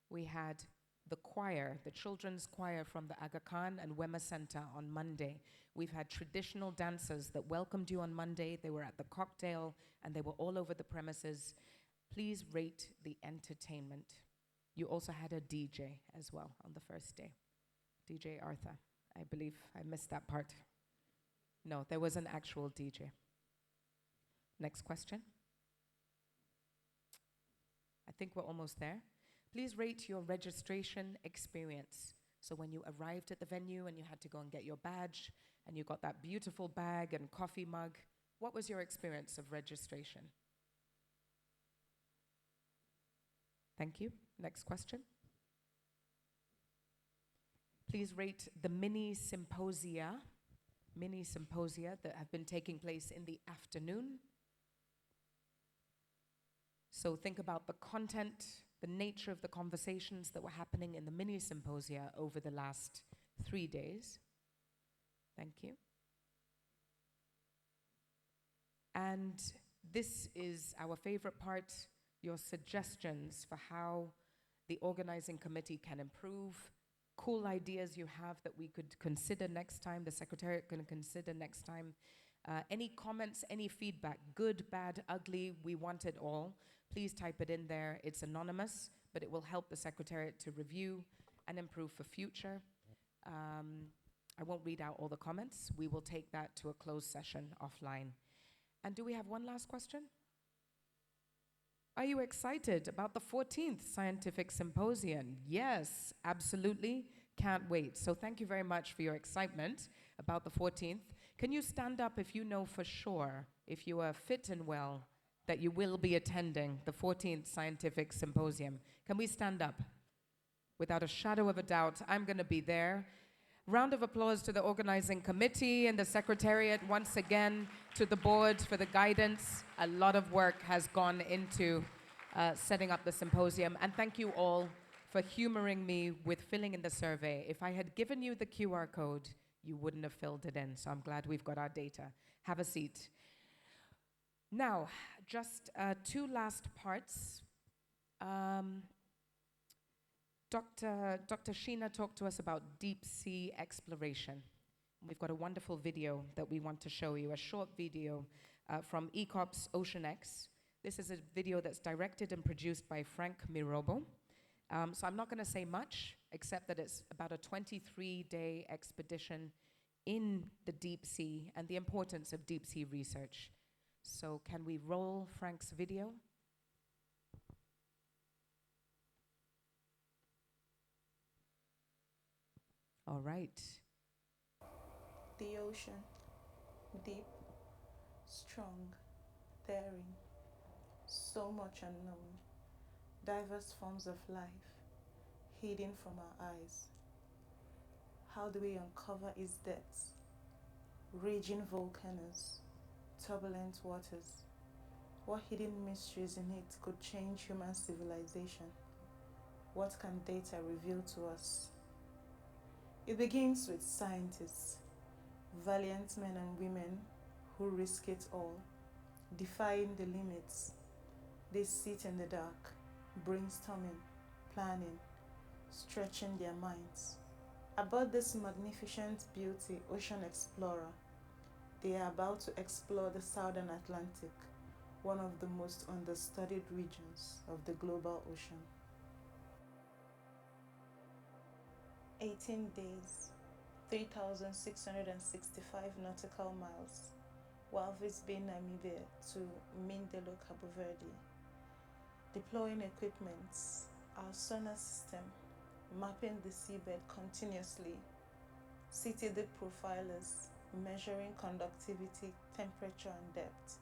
We had the choir, the children's choir from the Aga Khan and Wema Center on Monday. We've had traditional dancers that welcomed you on Monday. They were at the cocktail and they were all over the premises. Please rate the entertainment. You also had a DJ as well on the first day. DJ Arthur, I believe I missed that part. No, there was an actual DJ. Next question. I think we're almost there. Please rate your registration experience. So when you arrived at the venue and you had to go and get your badge, and you got that beautiful bag and coffee mug. What was your experience of registration? Thank you. Next question. Please rate the mini symposia that have been taking place in the afternoon. So think about the content, the nature of the conversations that were happening in the mini symposia over the last 3 days. Thank you. And this is our favorite part, your suggestions for how the organizing committee can improve, cool ideas you have that we could consider next time, the Secretariat can consider next time. Any comments, any feedback, good, bad, ugly, we want it all. Please type it in there. It's anonymous, but it will help the Secretariat to review and improve for future. I won't read out all the comments. We will take that to a closed session offline. And do we have one last question? Are you excited about the 14th Scientific Symposium? Yes, absolutely. Can't wait. So thank you very much for your excitement about the 14th. Can you stand up if you know for sure, if you are fit and well, that you will be attending the 14th Scientific Symposium? Can we stand up? Without a shadow of a doubt, I'm going to be there. Round of applause to the organizing committee and the Secretariat, once again, to the board for the guidance. A lot of work has gone into setting up the symposium. And thank you all for humoring me with filling in the survey. If I had given you the QR code, you wouldn't have filled it in. So I'm glad we've got our data. Have a seat. Now, just 2 last parts. Dr. Sheena talked to us about deep sea exploration. We've got a wonderful video that we want to show you, a short video from ECOP's Ocean X. This is a video that's directed and produced by Frank Mirobo. So I'm not going to say much, except that it's about a 23-day expedition in the deep sea and the importance of deep sea research. So can we roll Frank's video? All right. The ocean, deep, strong, daring, so much unknown, diverse forms of life, hidden from our eyes. How do we uncover its depths? Raging volcanoes, turbulent waters. What hidden mysteries in it could change human civilization? What can data reveal to us? It begins with scientists, valiant men and women who risk it all, defying the limits. They sit in the dark, brainstorming, planning, stretching their minds. About this magnificent beauty, Ocean Explorer, they are about to explore the Southern Atlantic, one of the most understudied regions of the global ocean. 18 days, 3,665 nautical miles, Walvis Bay, Namibia to Mindelo, Cabo Verde. Deploying equipments, our sonar system, mapping the seabed continuously, city deep profilers, measuring conductivity, temperature, and depth,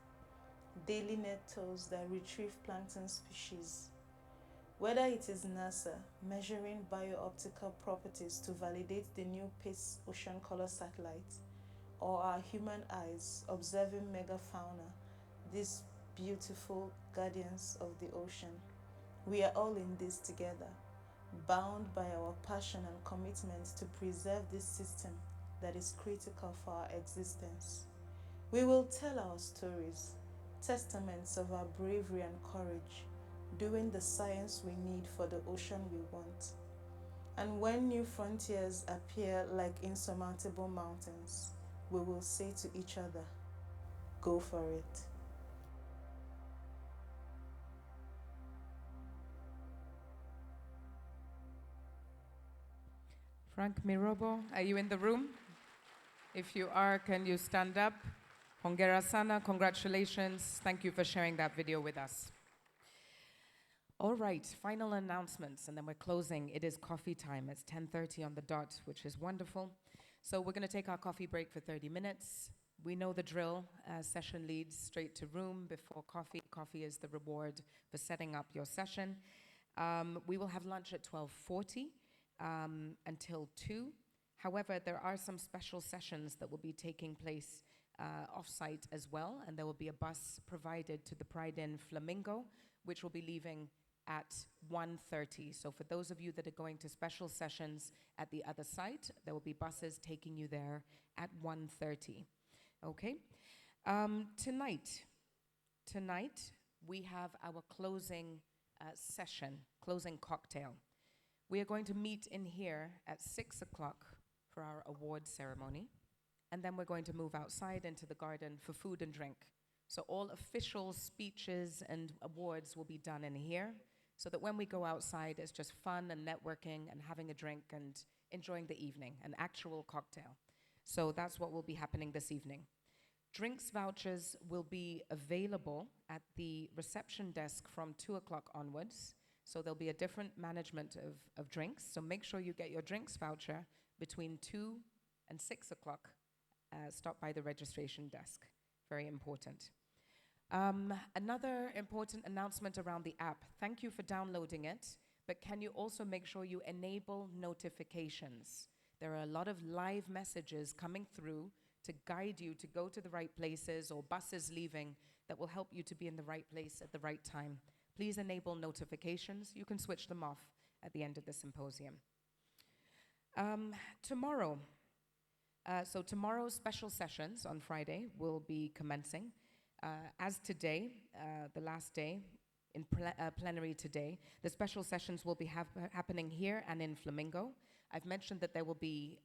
daily net tows that retrieve plankton species. Whether it is NASA measuring biooptical properties to validate the new PACE ocean color satellite, or our human eyes observing megafauna, these beautiful guardians of the ocean, we are all in this together, bound by our passion and commitment to preserve this system that is critical for our existence. We will tell our stories, testaments of our bravery and courage, doing the science we need for the ocean we want. And when new frontiers appear like insurmountable mountains, we will say to each other, go for it. Frank Mirobo, are you in the room? If you are, can you stand up? Hongera sana, congratulations. Thank you for sharing that video with us. All right, final announcements, and then we're closing. It is coffee time. It's 10:30 on the dot, which is wonderful. So we're going to take our coffee break for 30 minutes. We know the drill. Session leads straight to room before coffee. Coffee is the reward for setting up your session. We will have lunch at 12:40 until 2. However, there are some special sessions that will be taking place off-site as well, and there will be a bus provided to the Pride Inn Flamingo, which will be leaving at 1:30. So for those of you that are going to special sessions at the other site, there will be buses taking you there at 1:30. Okay? Tonight, we have our closing session, closing cocktail. We are going to meet in here at 6 o'clock for our award ceremony, and then we're going to move outside into the garden for food and drink. So all official speeches and awards will be done in here, so that when we go outside, it's just fun and networking and having a drink and enjoying the evening, an actual cocktail. So that's what will be happening this evening. Drinks vouchers will be available at the reception desk from 2 o'clock onwards. So there'll be a different management of drinks. So make sure you get your drinks voucher between 2 and 6 o'clock. Stop by the registration desk. Very important. Another important announcement around the app. Thank you for downloading it, but can you also make sure you enable notifications? There are a lot of live messages coming through to guide you to go to the right places, or buses leaving that will help you to be in the right place at the right time. Please enable notifications. You can switch them off at the end of the symposium. Tomorrow, tomorrow's special sessions on Friday will be commencing. As today, the last day, in plenary today, the special sessions will be happening here and in Flamingo. I've mentioned that there will be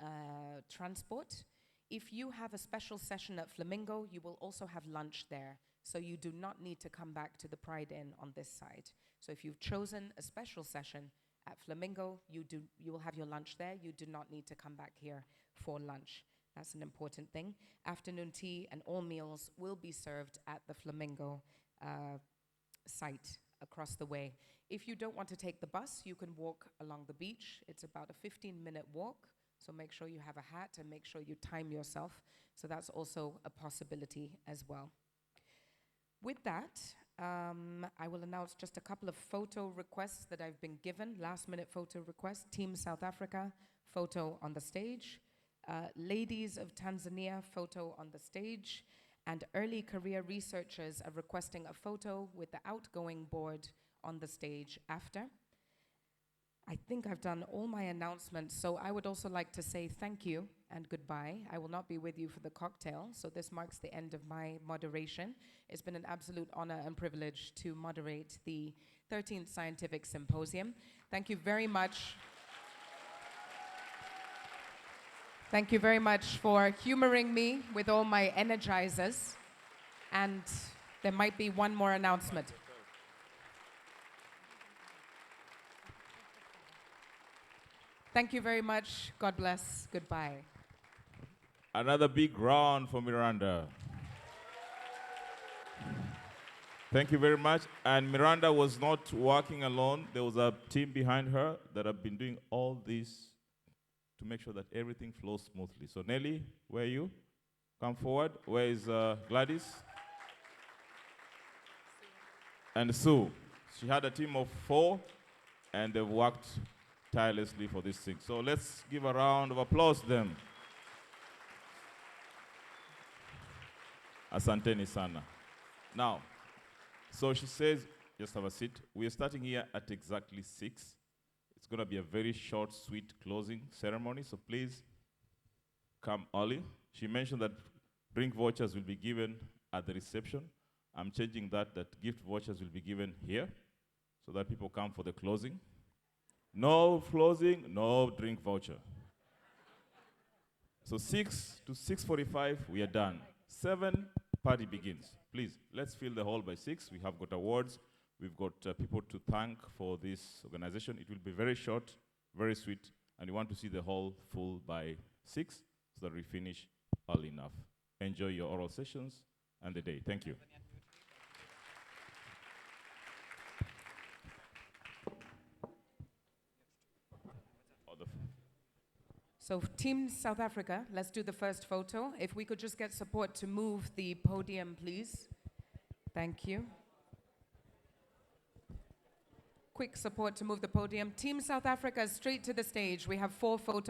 transport. If you have a special session at Flamingo, you will also have lunch there, so you do not need to come back to the Pride Inn on this side. So if you've chosen a special session at Flamingo, you will have your lunch there. You do not need to come back here for lunch. That's an important thing. Afternoon tea and all meals will be served at the Flamingo site across the way. If you don't want to take the bus, you can walk along the beach. It's about a 15-minute walk, so make sure you have a hat and make sure you time yourself. So that's also a possibility as well. With that, I will announce just a couple of photo requests that I've been given, last-minute photo requests. Team South Africa, photo on the stage. Ladies of Tanzania, photo on the stage. And early career researchers are requesting a photo with the outgoing board on the stage after. I think I've done all my announcements, so I would also like to say thank you and goodbye. I will not be with you for the cocktail, so this marks the end of my moderation. It's been an absolute honor and privilege to moderate the 13th Scientific Symposium. Thank you very much. Thank you very much for humoring me with all my energizers. And there might be one more announcement. Thank you very much. God bless. Goodbye. Another big round for Miranda. Thank you very much. And Miranda was not working alone. There was a team behind her that have been doing all this to make sure that everything flows smoothly. So Nelly, where are you? Come forward. Where is Gladys? And Sue. She had a team of 4, and they've worked tirelessly for this thing. So let's give a round of applause to them. Asanteni sana. Now, so she says, just have a seat. We are starting here at exactly 6. It's going to be a very short, sweet closing ceremony, so please come early. She mentioned that drink vouchers will be given at the reception. I'm changing that gift vouchers will be given here so that people come for the closing. No closing, no drink voucher. So 6 to 6:45, we are done. 7, party begins. Please, let's fill the hall by 6. We have got awards. We've got people to thank for this organization. It will be very short, very sweet, and we want to see the hall full by 6 so that we finish early enough. Enjoy your oral sessions and the day. Thank you. So Team South Africa, let's do the first photo. If we could just get support to move the podium, please. Thank you. Quick support to move the podium. Team South Africa, straight to the stage. We have 4 photos.